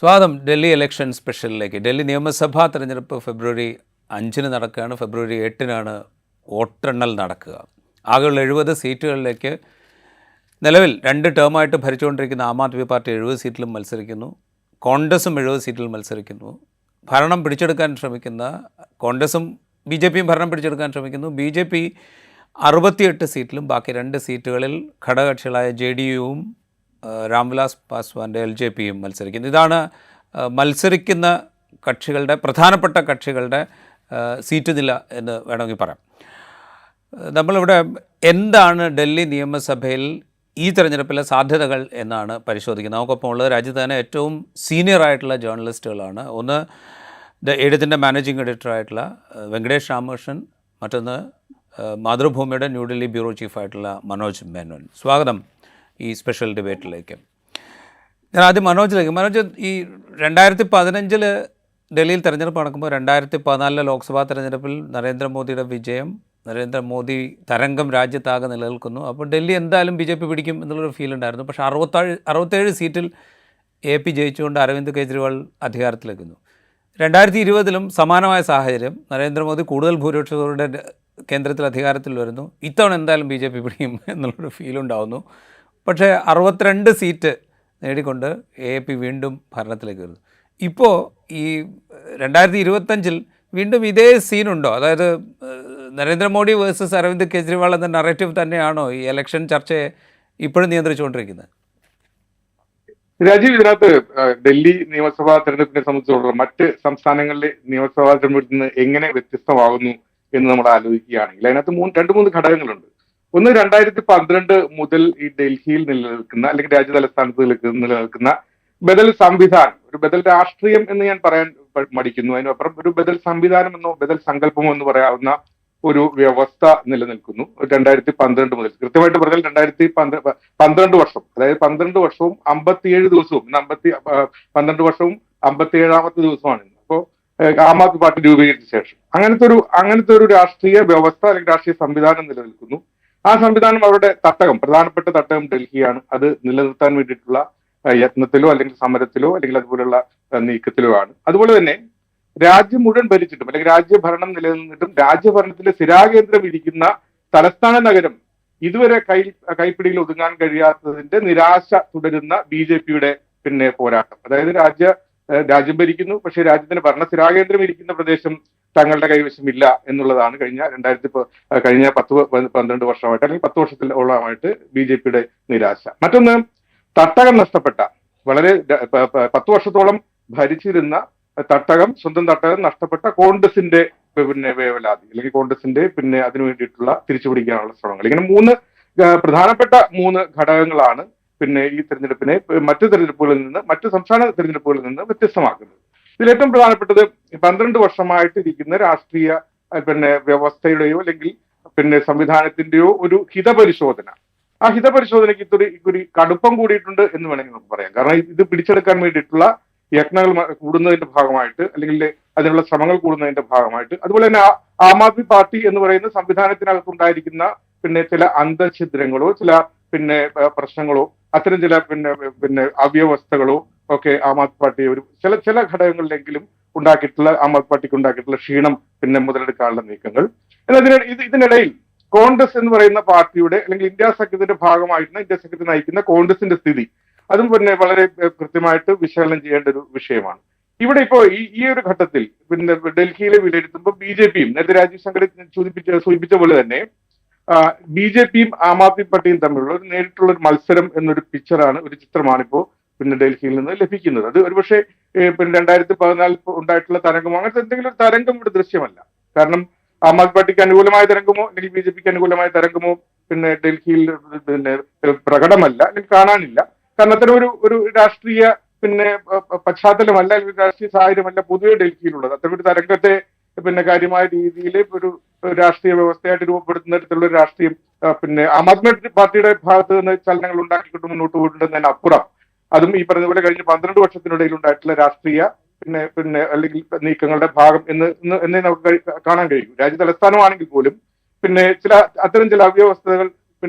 സ്വാഗതം ഡൽഹി ഇലക്ഷൻ സ്പെഷ്യലിലേക്ക്. ഡൽഹി നിയമസഭാ തെരഞ്ഞെടുപ്പ് ഫെബ്രുവരി 5 നടക്കുകയാണ്. ഫെബ്രുവരി 8 വോട്ടെണ്ണൽ നടക്കുക. ആകെയുള്ള 70 സീറ്റുകളിലേക്ക് നിലവിൽ 2 ടേമായിട്ട് ഭരിച്ചുകൊണ്ടിരിക്കുന്ന ആം ആദ്മി പാർട്ടി 70 സീറ്റിലും മത്സരിക്കുന്നു. കോൺഗ്രസും 70 സീറ്റിൽ മത്സരിക്കുന്നു. ഭരണം പിടിച്ചെടുക്കാൻ ശ്രമിക്കുന്ന കോൺഗ്രസും BJPയും ഭരണം പിടിച്ചെടുക്കാൻ ശ്രമിക്കുന്നു. BJP 68 സീറ്റിലും ബാക്കി 2 സീറ്റുകളിൽ ഘടകകക്ഷികളായ JDUവും രാംവിലാസ് പാസ്വാൻ്റെ LJPയും മത്സരിക്കുന്നു. ഇതാണ് മത്സരിക്കുന്ന കക്ഷികളുടെ പ്രധാനപ്പെട്ട കക്ഷികളുടെ സീറ്റ് നില എന്ന് വേണമെങ്കിൽ പറയാം. നമ്മളിവിടെ എന്താണ് ഡൽഹി നിയമസഭയിൽ ഈ തെരഞ്ഞെടുപ്പിലെ സാധ്യതകൾ എന്നാണ് പരിശോധിക്കുന്നത്. നമുക്കൊപ്പം ഉള്ളത് രാജ്യത്ത് തന്നെ ഏറ്റവും സീനിയർ ആയിട്ടുള്ള ജേർണലിസ്റ്റുകളാണ്. ഒന്ന് എഴുത്തിൻ്റെ മാനേജിംഗ് എഡിറ്ററായിട്ടുള്ള വെങ്കടേഷ് രാമകൃഷ്ണൻ, മറ്റൊന്ന് മാതൃഭൂമിയുടെ ന്യൂഡൽഹി ബ്യൂറോ ചീഫായിട്ടുള്ള മനോജ് മേനോൻ. സ്വാഗതം ഈ സ്പെഷ്യൽ ഡിബേറ്റിലേക്ക്. ഞാൻ ആദ്യം മനോജിലേക്ക്. മനോജ്, ഈ 2015 ഡൽഹിയിൽ തെരഞ്ഞെടുപ്പ് നടക്കുമ്പോൾ 2014 ലോക്സഭാ തെരഞ്ഞെടുപ്പിൽ നരേന്ദ്രമോദിയുടെ വിജയം, നരേന്ദ്രമോദി തരംഗം രാജ്യത്താകെ നിലനിൽക്കുന്നു. അപ്പോൾ ഡൽഹി എന്തായാലും BJP പിടിക്കും എന്നുള്ളൊരു ഫീൽ ഉണ്ടായിരുന്നു. പക്ഷേ 67 സീറ്റിൽ AP ജയിച്ചുകൊണ്ട് അരവിന്ദ് കെജ്രിവാൾ അധികാരത്തിലെത്തുന്നു. 2020 സമാനമായ സാഹചര്യം. നരേന്ദ്രമോദി കൂടുതൽ ഭൂരിപക്ഷത്തോടെ കേന്ദ്രത്തിൽ അധികാരത്തിൽ വരുന്നു. ഇത്തവണ എന്തായാലും BJP പിടിക്കും എന്നുള്ളൊരു ഫീലുണ്ടാവുന്നു. പക്ഷേ 62 സീറ്റ് നേടിക്കൊണ്ട് AP വീണ്ടും ഭരണത്തിലേക്ക് വരുന്നു. ഇപ്പോൾ ഈ 2025 വീണ്ടും ഇതേ സീനുണ്ടോ? അതായത് നരേന്ദ്രമോദി വേഴ്സസ് അരവിന്ദ് കെജ്രിവാൾ എന്ന നറേറ്റീവ് തന്നെയാണോ ഈ ഇലക്ഷൻ ചർച്ചയെ ഇപ്പോഴും നിയന്ത്രിച്ചുകൊണ്ടിരിക്കുന്നത്? രാജീവ്, ഇതിനകത്ത് ഡൽഹി നിയമസഭാ തെരഞ്ഞെടുപ്പിനെ സംബന്ധിച്ചിടത്തോളം മറ്റ് സംസ്ഥാനങ്ങളിലെ നിയമസഭാ തെരഞ്ഞെടുപ്പിൽ നിന്ന് എങ്ങനെ വ്യത്യസ്തമാകുന്നു എന്ന് നമ്മൾ ആലോചിക്കുകയാണെങ്കിൽ അതിനകത്ത് 2-3 ഘടകങ്ങളുണ്ട്. ഒന്ന്, 2012 മുതൽ ഈ ഡൽഹിയിൽ നിലനിൽക്കുന്ന അല്ലെങ്കിൽ രാജ്യ തലസ്ഥാനത്ത് നിലനിൽക്കുന്ന ബദൽ സംവിധാനം, ഒരു ബദൽ രാഷ്ട്രീയം എന്ന് ഞാൻ പറയാൻ മടിക്കുന്നു. അതിനപ്പുറം ഒരു ബദൽ സംവിധാനം എന്നോ ബദൽ സങ്കല്പമോ എന്ന് പറയാവുന്ന ഒരു വ്യവസ്ഥ നിലനിൽക്കുന്നു 2012 മുതൽ. കൃത്യമായിട്ട് പറഞ്ഞാൽ 2012 വർഷം, അതായത് 12 വർഷവും 57 ദിവസവും, 12 വർഷവും 57ാമത്തെ ദിവസമാണ്. അപ്പോൾ ആം ആദ്മി പാർട്ടി രൂപീകരിച്ച ശേഷം അങ്ങനത്തെ ഒരു രാഷ്ട്രീയ വ്യവസ്ഥ അല്ലെങ്കിൽ രാഷ്ട്രീയ സംവിധാനം നിലനിൽക്കുന്നു. ആ സംവിധാനം അവരുടെ പ്രധാനപ്പെട്ട തട്ടകം ഡൽഹിയാണ്. അത് നിലനിർത്താൻ വേണ്ടിയിട്ടുള്ള യത്നത്തിലോ അല്ലെങ്കിൽ സമരത്തിലോ അല്ലെങ്കിൽ അതുപോലുള്ള നീക്കത്തിലോ ആണ്. അതുപോലെ തന്നെ രാജ്യം മുഴുവൻ ഭരിച്ചിട്ടും അല്ലെങ്കിൽ രാജ്യഭരണം നിലനിന്നിട്ടും രാജ്യഭരണത്തിന്റെ സ്ഥിരാകേന്ദ്രം ഇരിക്കുന്ന തലസ്ഥാന നഗരം ഇതുവരെ കൈപ്പിടിയിൽ ഒതുങ്ങാൻ കഴിയാത്തതിന്റെ നിരാശ തുടരുന്ന BJPയുടെ പോരാട്ടം. അതായത് രാജ്യം ഭരിക്കുന്നു, പക്ഷേ രാജ്യത്തിന് ഭരണ സ്ഥിരാകേന്ദ്രം ഇരിക്കുന്ന പ്രദേശം തങ്ങളുടെ കൈവശമില്ല എന്നുള്ളതാണ് കഴിഞ്ഞ 10-12 വർഷമായിട്ട് അല്ലെങ്കിൽ 10 വർഷത്തിലോളമായിട്ട് BJPയുടെ നിരാശ. മറ്റൊന്ന്, തട്ടകം നഷ്ടപ്പെട്ട, വളരെ 10 വർഷത്തോളം ഭരിച്ചിരുന്ന സ്വന്തം തട്ടകം നഷ്ടപ്പെട്ട കോൺഗ്രസിന്റെ വേവലാതി അല്ലെങ്കിൽ കോൺഗ്രസിന്റെ അതിനു വേണ്ടിയിട്ടുള്ള തിരിച്ചുപിടിക്കാനുള്ള ശ്രമങ്ങൾ. ഇങ്ങനെ 3 പ്രധാനപ്പെട്ട 3 ഘടകങ്ങളാണ് ഈ തെരഞ്ഞെടുപ്പിനെ മറ്റ് സംസ്ഥാന തെരഞ്ഞെടുപ്പുകളിൽ നിന്ന് വ്യത്യസ്തമാക്കുന്നത്. ഇതിലേറ്റവും പ്രധാനപ്പെട്ടത് 12 വർഷമായിട്ട് ഇരിക്കുന്ന രാഷ്ട്രീയ വ്യവസ്ഥയുടെയോ അല്ലെങ്കിൽ സംവിധാനത്തിന്റെയോ ഒരു ഹിതപരിശോധന. ആ ഹിതപരിശോധനയ്ക്ക് ഇത്തിരി കടുപ്പം കൂടിയിട്ടുണ്ട് എന്ന് വേണമെങ്കിൽ നമുക്ക് പറയാം. കാരണം ഇത് പിടിച്ചെടുക്കാൻ വേണ്ടിയിട്ടുള്ള യത്നങ്ങൾ കൂടുന്നതിന്റെ ഭാഗമായിട്ട് അല്ലെങ്കിൽ അതിനുള്ള ശ്രമങ്ങൾ കൂടുന്നതിന്റെ ഭാഗമായിട്ട്, അതുപോലെ തന്നെ ആം ആദ്മി പാർട്ടി എന്ന് പറയുന്ന സംവിധാനത്തിനകത്തുണ്ടായിരിക്കുന്ന ചില അന്തഛിദ്രങ്ങളോ ചില പ്രശ്നങ്ങളോ അത്തരം ചില അവ്യവസ്ഥകളോ ഒക്കെ ആം ആദ്മി പാർട്ടി ചില ഘടകങ്ങളിലെങ്കിലും ആം ആദ്മി പാർട്ടിക്ക് ഉണ്ടാക്കിയിട്ടുള്ള ക്ഷീണം മുതലെടുക്കാനുള്ള നീക്കങ്ങൾ. എന്നാൽ ഇതിനിടയിൽ കോൺഗ്രസ് എന്ന് പറയുന്ന പാർട്ടിയുടെ അല്ലെങ്കിൽ ഇന്ത്യ സഖ്യത്തെ നയിക്കുന്ന കോൺഗ്രസിന്റെ സ്ഥിതി അതും വളരെ കൃത്യമായിട്ട് വിശകലനം ചെയ്യേണ്ട ഒരു വിഷയമാണ്. ഇവിടെ ഇപ്പോ ഈ ഒരു ഘട്ടത്തിൽ ഡൽഹിയിലെ വിലയിരുത്തുമ്പോൾ BJPയും നേരത്തെ രാജീവ് ശങ്കർ സൂചിപ്പിച്ച പോലെ തന്നെ BJPയും ആം ആദ്മി പാർട്ടിയും തമ്മിലുള്ള ഒരു നേരിട്ടുള്ള ഒരു മത്സരം എന്നൊരു ഒരു ചിത്രമാണ് ഇപ്പോ ഡൽഹിയിൽ നിന്ന് ലഭിക്കുന്നത്. അത് ഒരുപക്ഷെ 2014 ഉണ്ടായിട്ടുള്ള തരംഗമോ അങ്ങനത്തെ എന്തെങ്കിലും ഒരു തരംഗം ഇവിടെ ദൃശ്യമല്ല. കാരണം ആം ആദ്മി പാർട്ടിക്ക് അനുകൂലമായ തരംഗമോ അല്ലെങ്കിൽ BJPക്ക് അനുകൂലമായ തരംഗമോ ഡൽഹിയിൽ പ്രകടമല്ല അല്ലെങ്കിൽ കാണാനില്ല. കാരണം അത്തരം ഒരു രാഷ്ട്രീയ പശ്ചാത്തലമല്ല അല്ലെങ്കിൽ രാഷ്ട്രീയ സാഹചര്യമല്ല പൊതുവെ ഡൽഹിയിലുള്ളത്. അത്തരം ഒരു തരംഗത്തെ കാര്യമായ രീതിയിൽ ഒരു രാഷ്ട്രീയ വ്യവസ്ഥയായിട്ട് രൂപപ്പെടുത്തുന്ന തരത്തിലുള്ള ഒരു രാഷ്ട്രീയം ആം ആദ്മി പാർട്ടിയുടെ ഭാഗത്ത് നിന്ന് ചലനങ്ങൾ ഉണ്ടാക്കിക്കൊണ്ട് മുന്നോട്ട് പോയിട്ടുണ്ടെന്നതിന് അപ്പുറം അതും ഈ പറഞ്ഞ പോലെ കഴിഞ്ഞ 12 വർഷത്തിനിടയിൽ ഉണ്ടായിട്ടുള്ള രാഷ്ട്രീയ അല്ലെങ്കിൽ നീക്കങ്ങളുടെ ഭാഗം എന്നേ നമുക്ക് കാണാൻ കഴിയും. രാജ്യ തലസ്ഥാനമാണെങ്കിൽ പോലും അത്തരം ചില അവ്യവസ്ഥകൾ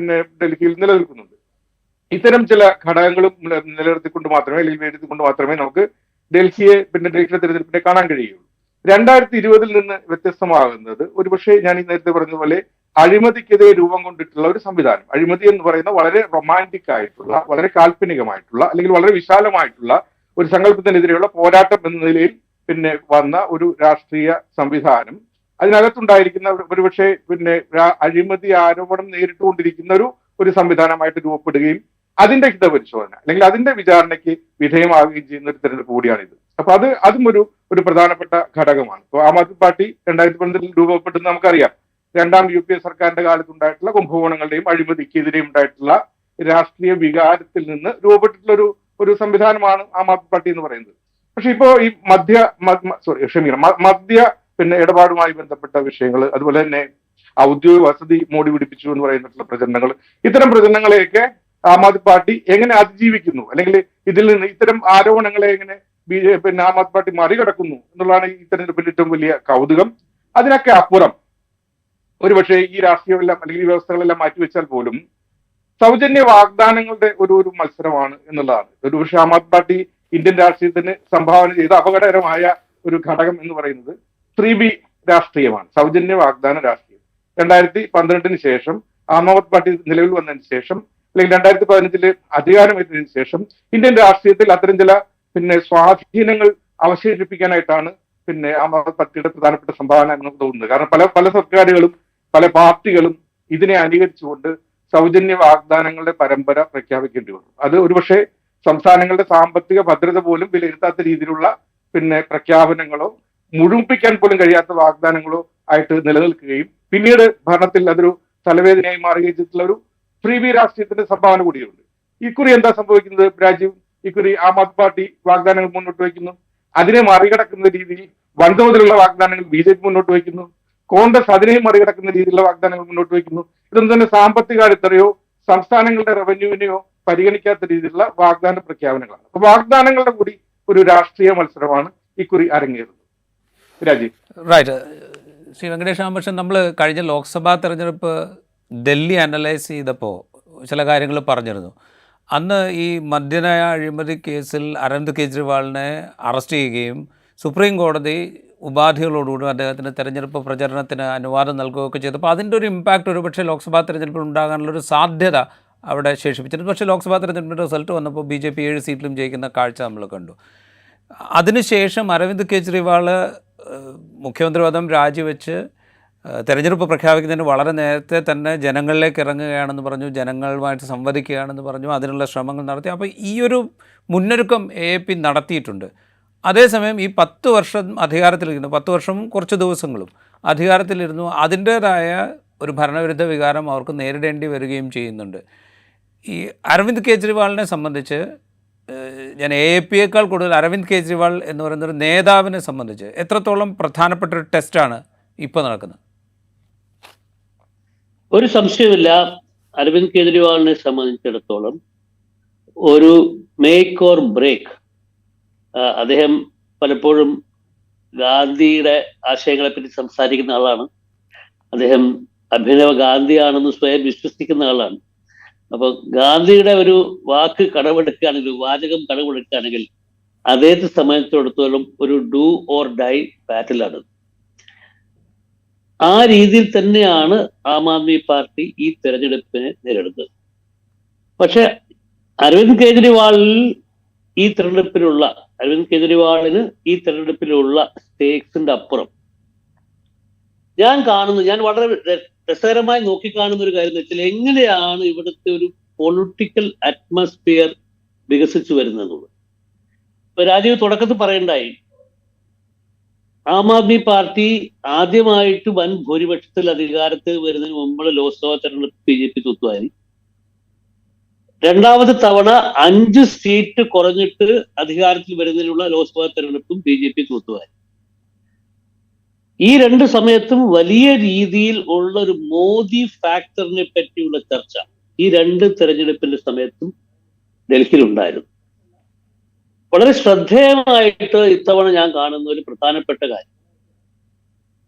ഡൽഹിയിൽ നിലനിൽക്കുന്നുണ്ട്. ഇത്തരം ചില ഘടകങ്ങളും നിലനിർത്തിക്കൊണ്ട് മാത്രമേ അല്ലെങ്കിൽ വിലയിരുത്തിക്കൊണ്ട് മാത്രമേ നമുക്ക് ഡൽഹിയുടെ തെരഞ്ഞെടുപ്പിനെ കാണാൻ കഴിയുള്ളൂ. 2020 നിന്ന് വ്യത്യസ്തമാകുന്നത് ഒരുപക്ഷെ ഞാൻ ഈ നേരത്തെ പറഞ്ഞതുപോലെ അഴിമതിക്കെതിരെ രൂപം കൊണ്ടിട്ടുള്ള ഒരു സംവിധാനം. അഴിമതി എന്ന് പറയുന്ന വളരെ റൊമാൻറ്റിക് ആയിട്ടുള്ള, വളരെ കാൽപ്പനികമായിട്ടുള്ള, അല്ലെങ്കിൽ വളരെ വിശാലമായിട്ടുള്ള ഒരു സങ്കല്പത്തിനെതിരെയുള്ള പോരാട്ടം എന്ന നിലയിൽ വന്ന ഒരു രാഷ്ട്രീയ സംവിധാനം, അതിനകത്തുണ്ടായിരിക്കുന്ന ഒരുപക്ഷെ അഴിമതി ആരോപണം നേരിട്ടുകൊണ്ടിരിക്കുന്ന ഒരു സംവിധാനമായിട്ട് രൂപപ്പെടുകയും അതിന്റെ ഹിതപരിശോധന അല്ലെങ്കിൽ അതിന്റെ വിചാരണയ്ക്ക് വിധേയമാവുകയും ചെയ്യുന്ന ഒരു തെരഞ്ഞെടുപ്പ് കൂടിയാണിത്. അപ്പൊ അതും ഒരു പ്രധാനപ്പെട്ട ഘടകമാണ്. ഇപ്പോൾ ആം ആദ്മി പാർട്ടി 2012 രൂപപ്പെട്ടെന്ന് നമുക്കറിയാം. രണ്ടാം UPA സർക്കാരിന്റെ കാലത്തുണ്ടായിട്ടുള്ള കുംഭകോണങ്ങളുടെയും അഴിമതിക്കെതിരെ ഉണ്ടായിട്ടുള്ള രാഷ്ട്രീയ വികാരത്തിൽ നിന്ന് രൂപപ്പെട്ടിട്ടുള്ള ഒരു സംവിധാനമാണ് ആം ആദ്മി പാർട്ടി എന്ന് പറയുന്നത്. പക്ഷെ ഇപ്പോ ഈ മദ്യ ഇടപാടുമായി ബന്ധപ്പെട്ട വിഷയങ്ങൾ, അതുപോലെ തന്നെ ഔദ്യോഗിക വസതി മോടി പിടിപ്പിച്ചു എന്ന് പറയുന്നിട്ടുള്ള പ്രചരണങ്ങൾ, ഇത്തരം പ്രചരണങ്ങളെയൊക്കെ ആം ആദ്മി പാർട്ടി എങ്ങനെ അതിജീവിക്കുന്നു, അല്ലെങ്കിൽ ഇതിൽ നിന്ന് ഇത്തരം ആരോപണങ്ങളെ എങ്ങനെ ആം ആദ്മി പാർട്ടി മറികടക്കുന്നു എന്നുള്ളതാണ് ഈ തെരഞ്ഞെടുപ്പിന്റെ ഏറ്റവും വലിയ കൗതുകം. അതിനൊക്കെ അപ്പുറം ഒരുപക്ഷെ ഈ രാഷ്ട്രീയമെല്ലാം അല്ലെങ്കിൽ ഈ വ്യവസ്ഥകളെല്ലാം മാറ്റിവെച്ചാൽ പോലും സൗജന്യ വാഗ്ദാനങ്ങളുടെ ഒരു മത്സരമാണ് എന്നുള്ളതാണ്. ഒരുപക്ഷെ ആം ആദ്മി പാർട്ടി ഇന്ത്യൻ രാഷ്ട്രീയത്തിന് സംഭാവന ചെയ്ത അപകടകരമായ ഒരു ഘടകം എന്ന് പറയുന്നത് 3B രാഷ്ട്രീയമാണ്, സൗജന്യ വാഗ്ദാന രാഷ്ട്രീയം. 2012 ശേഷം ആം ആദ്മി പാർട്ടി നിലവിൽ വന്നതിന് ശേഷം, അല്ലെങ്കിൽ 2015 അധികാരമേറ്റതിനു ശേഷം ഇന്ത്യൻ രാഷ്ട്രീയത്തിൽ അത്തരം ചില സ്വാധീനങ്ങൾ അവശേഷിപ്പിക്കാനായിട്ടാണ് ആം ആദ്മി പാർട്ടിയുടെ പ്രധാനപ്പെട്ട സംഭാവന എന്ന് തോന്നുന്നത്. കാരണം പല സർക്കാരുകളും പല പാർട്ടികളും ഇതിനെ അനുകരിച്ചുകൊണ്ട് സൗജന്യ വാഗ്ദാനങ്ങളുടെ പരമ്പര പ്രഖ്യാപിക്കേണ്ടി വന്നു. അത് ഒരുപക്ഷെ സംസ്ഥാനങ്ങളുടെ സാമ്പത്തിക ഭദ്രത പോലും വിലയിരുത്താത്ത രീതിയിലുള്ള പ്രഖ്യാപനങ്ങളോ മുഴുമിപ്പിക്കാൻ പോലും കഴിയാത്ത വാഗ്ദാനങ്ങളോ ആയിട്ട് നിലനിൽക്കുകയും പിന്നീട് ഭരണത്തിൽ അതൊരു തലവേദനയായി മാറുകയും ചെയ്തിട്ടുള്ള ഒരു 3B രാഷ്ട്രീയത്തിന്റെ സംഭാവന കൂടിയുണ്ട്. ഇക്കുറി എന്താ സംഭവിക്കുന്നത്? രാജീവ്, ഇക്കുറി ആം ആദ്മി പാർട്ടി വാഗ്ദാനങ്ങൾ മുന്നോട്ട് വയ്ക്കുന്നു. അതിനെ മറികടക്കുന്ന രീതിയിൽ വൻതോതിലുള്ള വാഗ്ദാനങ്ങൾ BJP മുന്നോട്ട് വയ്ക്കുന്നു. കോൺഗ്രസ് അതിനെയും മറികടക്കുന്ന രീതിയിലുള്ള വാഗ്ദാനങ്ങൾ മുന്നോട്ട് വയ്ക്കുന്നു. ഇതൊന്നും തന്നെ സാമ്പത്തിക അടിത്തറയോ സംസ്ഥാനങ്ങളുടെ റവന്യൂവിനെയോ പരിഗണിക്കാത്ത രീതിയിലുള്ള വാഗ്ദാന പ്രഖ്യാപനങ്ങളാണ്. അപ്പൊ വാഗ്ദാനങ്ങളുടെ കൂടി ഒരു രാഷ്ട്രീയ മത്സരമാണ് ഇക്കുറി അരങ്ങേറുന്നത്. രാജീവ്. റൈറ്റ്. ശ്രീ വെങ്കടേഷ് രാമകൃഷ്ണൻ, നമ്മൾ കഴിഞ്ഞ ലോക്സഭാ തെരഞ്ഞെടുപ്പ് ഡൽഹി അനലൈസ് ചെയ്തപ്പോൾ ചില കാര്യങ്ങൾ പറഞ്ഞിരുന്നു. അന്ന് ഈ മദ്യനയ അഴിമതി കേസിൽ അരവിന്ദ് കെജ്രിവാളിനെ അറസ്റ്റ് ചെയ്യുകയും സുപ്രീം കോടതി ഉപാധികളോടുകൂടി അദ്ദേഹത്തിന് തെരഞ്ഞെടുപ്പ് പ്രചരണത്തിന് അനുവാദം നൽകുകയൊക്കെ ചെയ്തപ്പോൾ അതിൻ്റെ ഒരു ഇമ്പാക്റ്റ് ഒരുപക്ഷെ ലോക്സഭാ തെരഞ്ഞെടുപ്പിൽ ഉണ്ടാകാനുള്ളൊരു സാധ്യത അവിടെ ശേഷിപ്പിച്ചിരുന്നു. പക്ഷേ ലോക്സഭാ തെരഞ്ഞെടുപ്പിൻ്റെ റിസൾട്ട് വന്നപ്പോൾ BJP 7 സീറ്റിലും ജയിക്കുന്ന കാഴ്ച നമ്മൾ കണ്ടു. അതിനുശേഷം അരവിന്ദ് കെജ്രിവാൾ മുഖ്യമന്ത്രി പദം രാജിവെച്ച് തെരഞ്ഞെടുപ്പ് പ്രഖ്യാപിക്കുന്നതിന് വളരെ നേരത്തെ തന്നെ ജനങ്ങളിലേക്ക് ഇറങ്ങുകയാണെന്ന് പറഞ്ഞു, ജനങ്ങളുമായിട്ട് സംവദിക്കുകയാണെന്ന് പറഞ്ഞു, അതിനുള്ള ശ്രമങ്ങൾ നടത്തി. അപ്പോൾ ഈ ഒരു മുന്നൊരുക്കം AAP നടത്തിയിട്ടുണ്ട്. അതേസമയം ഈ 10 വർഷം അധികാരത്തിലിരുന്നു, 10 വർഷവും കുറച്ച് ദിവസങ്ങളും അധികാരത്തിലിരുന്നു, അതിൻ്റേതായ ഒരു ഭരണവിരുദ്ധ വികാരം അവർക്ക് നേരിടേണ്ടി വരികയും ചെയ്യുന്നുണ്ട്. ഈ അരവിന്ദ് കെജ്രിവാളിനെ സംബന്ധിച്ച് ഞാൻ AAPയേക്കാൾ കൂടുതൽ അരവിന്ദ് കെജ്രിവാൾ എന്ന് പറയുന്നൊരു നേതാവിനെ സംബന്ധിച്ച് എത്രത്തോളം പ്രധാനപ്പെട്ട ഒരു ടെസ്റ്റാണ് ഇപ്പോൾ നടക്കുന്നത്? ഒരു സംശയമില്ല, അരവിന്ദ് കെജ്രിവാളിനെ സംബന്ധിച്ചിടത്തോളം ഒരു മേക്ക് ഓർ ബ്രേക്ക്. അദ്ദേഹം പലപ്പോഴും ഗാന്ധിയുടെ ആശയങ്ങളെപ്പറ്റി സംസാരിക്കുന്ന ആളാണ്. അദ്ദേഹം അഭിനവ ഗാന്ധിയാണെന്ന് സ്വയം വിശ്വസിക്കുന്ന ആളാണ്. അപ്പൊ ഗാന്ധിയുടെ ഒരു വാക്ക് കടമെടുക്കുകയാണെങ്കിൽ, വാചകം കടമെടുക്കുകയാണെങ്കിൽ, അദ്ദേഹത്തെ സംബന്ധിച്ചിടത്തോളം ഒരു ഡു ഓർ ഡൈ ബാറ്റിലാണ്. ആ രീതിയിൽ തന്നെയാണ് ആം ആദ്മി പാർട്ടി ഈ തെരഞ്ഞെടുപ്പിനെ നേരിടുന്നത്. പക്ഷെ അരവിന്ദ് കെജ്രിവാളിന് ഈ തെരഞ്ഞെടുപ്പിലുള്ള സ്റ്റേക്സിന്റെ അപ്പുറം ഞാൻ വളരെ രസകരമായി നോക്കിക്കാണുന്ന ഒരു കാര്യം എന്ന് വെച്ചാൽ എങ്ങനെയാണ് ഇവിടുത്തെ ഒരു പൊളിറ്റിക്കൽ അറ്റ്മോസ്ഫിയർ വികസിച്ചു വരുന്നത്. ഇപ്പൊ രാജീവ് തുടക്കത്തിൽ പറയണ്ടായി, ആം ആദ്മി പാർട്ടി ആദ്യമായിട്ട് വൻ ഭൂരിപക്ഷത്തിൽ അധികാരത്തിൽ വരുന്നതിന് മുമ്പുള്ള ലോക്സഭാ തെരഞ്ഞെടുപ്പ് BJP തൂത്തുവാരി. രണ്ടാമത്തെ തവണ 5 സീറ്റ് കുറഞ്ഞിട്ട് അധികാരത്തിൽ വരുന്നതിനുള്ള ലോക്സഭാ തെരഞ്ഞെടുപ്പും BJP തൂത്തുവാരി. ഈ 2 സമയത്തും വലിയ രീതിയിൽ ഉള്ള ഒരു മോദി ഫാക്ടറിനെ പറ്റിയുള്ള ചർച്ച ഈ 2 തെരഞ്ഞെടുപ്പിന്റെ സമയത്തും ഡൽഹിയിലുണ്ടായിരുന്നു. വളരെ ശ്രദ്ധേയമായിട്ട് ഇത്തവണ ഞാൻ കാണുന്ന ഒരു പ്രധാനപ്പെട്ട കാര്യം,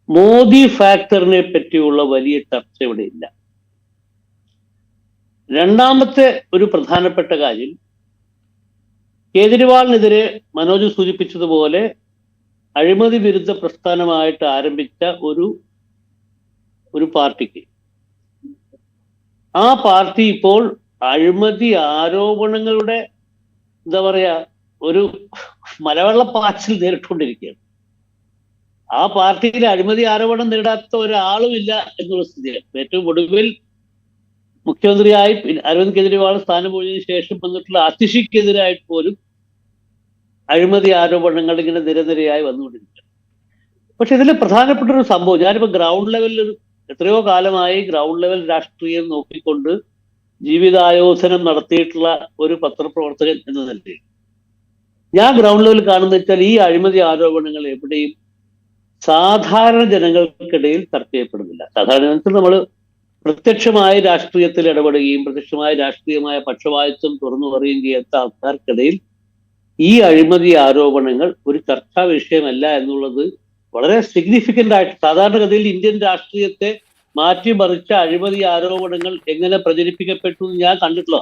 മോദി ഫാക്ടറിനെ പറ്റിയുള്ള വലിയ ചർച്ച ഇവിടെ ഇല്ല. രണ്ടാമത്തെ ഒരു പ്രധാനപ്പെട്ട കാര്യം, കേജ്രിവാളിനെതിരെ മനോജ് സൂചിപ്പിച്ചതുപോലെ അഴിമതി വിരുദ്ധ പ്രസ്ഥാനമായിട്ട് ആരംഭിച്ച ഒരു പാർട്ടിക്ക്, ആ പാർട്ടി ഇപ്പോൾ അഴിമതി ആരോപണങ്ങളുടെ എന്താ പറയാ ഒരു മലവെള്ളപ്പാച്ചിൽ നേരിട്ടുകൊണ്ടിരിക്കുകയാണ്. ആ പാർട്ടിയിൽ അഴിമതി ആരോപണം നേരിടാത്ത ഒരാളുമില്ല എന്നുള്ള സ്ഥിതിയാണ്. ഏറ്റവും ഒടുവിൽ മുഖ്യമന്ത്രിയായി അരവിന്ദ് കെജ്രിവാൾ സ്ഥാനം ഒഴിഞ്ഞതിനു ശേഷം വന്നിട്ടുള്ള അതിഷിക്കെതിരായിട്ട് പോലും അഴിമതി ആരോപണങ്ങൾ ഇങ്ങനെ നിരനിരയായി വന്നുകൊണ്ടിരിക്കുകയാണ്. പക്ഷെ ഇതിൽ പ്രധാനപ്പെട്ട ഒരു സംഭവം, ഞാനിപ്പോ ഗ്രൗണ്ട് ലെവലിൽ എത്രയോ കാലമായി ഗ്രൗണ്ട് ലെവൽ രാഷ്ട്രീയം നോക്കിക്കൊണ്ട് ജീവിതായോധനം നടത്തിയിട്ടുള്ള ഒരു പത്രപ്രവർത്തകൻ എന്ന നിലയിൽ ഞാൻ ഗ്രൗണ്ട് ലെവൽ കാണുന്നത് വെച്ചാൽ ഈ അഴിമതി ആരോപണങ്ങൾ എവിടെയും സാധാരണ ജനങ്ങൾക്കിടയിൽ ചർച്ച ചെയ്യപ്പെടുന്നില്ല. സാധാരണ ജനത്തിൽ നമ്മൾ പ്രത്യക്ഷമായ രാഷ്ട്രീയത്തിൽ ഇടപെടുകയും പ്രത്യക്ഷമായ രാഷ്ട്രീയമായ പക്ഷപാതിത്വം തുറന്നു പറയുകയും ചെയ്യാത്ത ആൾക്കാർക്കിടയിൽ ഈ അഴിമതി ആരോപണങ്ങൾ ഒരു ചർച്ചാ വിഷയമല്ല എന്നുള്ളത് വളരെ സിഗ്നിഫിക്കന്റ് ആയിട്ട്, സാധാരണഗതിയിൽ ഇന്ത്യൻ രാഷ്ട്രീയത്തെ മാറ്റിമറിച്ച അഴിമതി ആരോപണങ്ങൾ എങ്ങനെ പ്രചരിപ്പിക്കപ്പെട്ടു എന്ന് ഞാൻ കണ്ടിട്ടുള്ള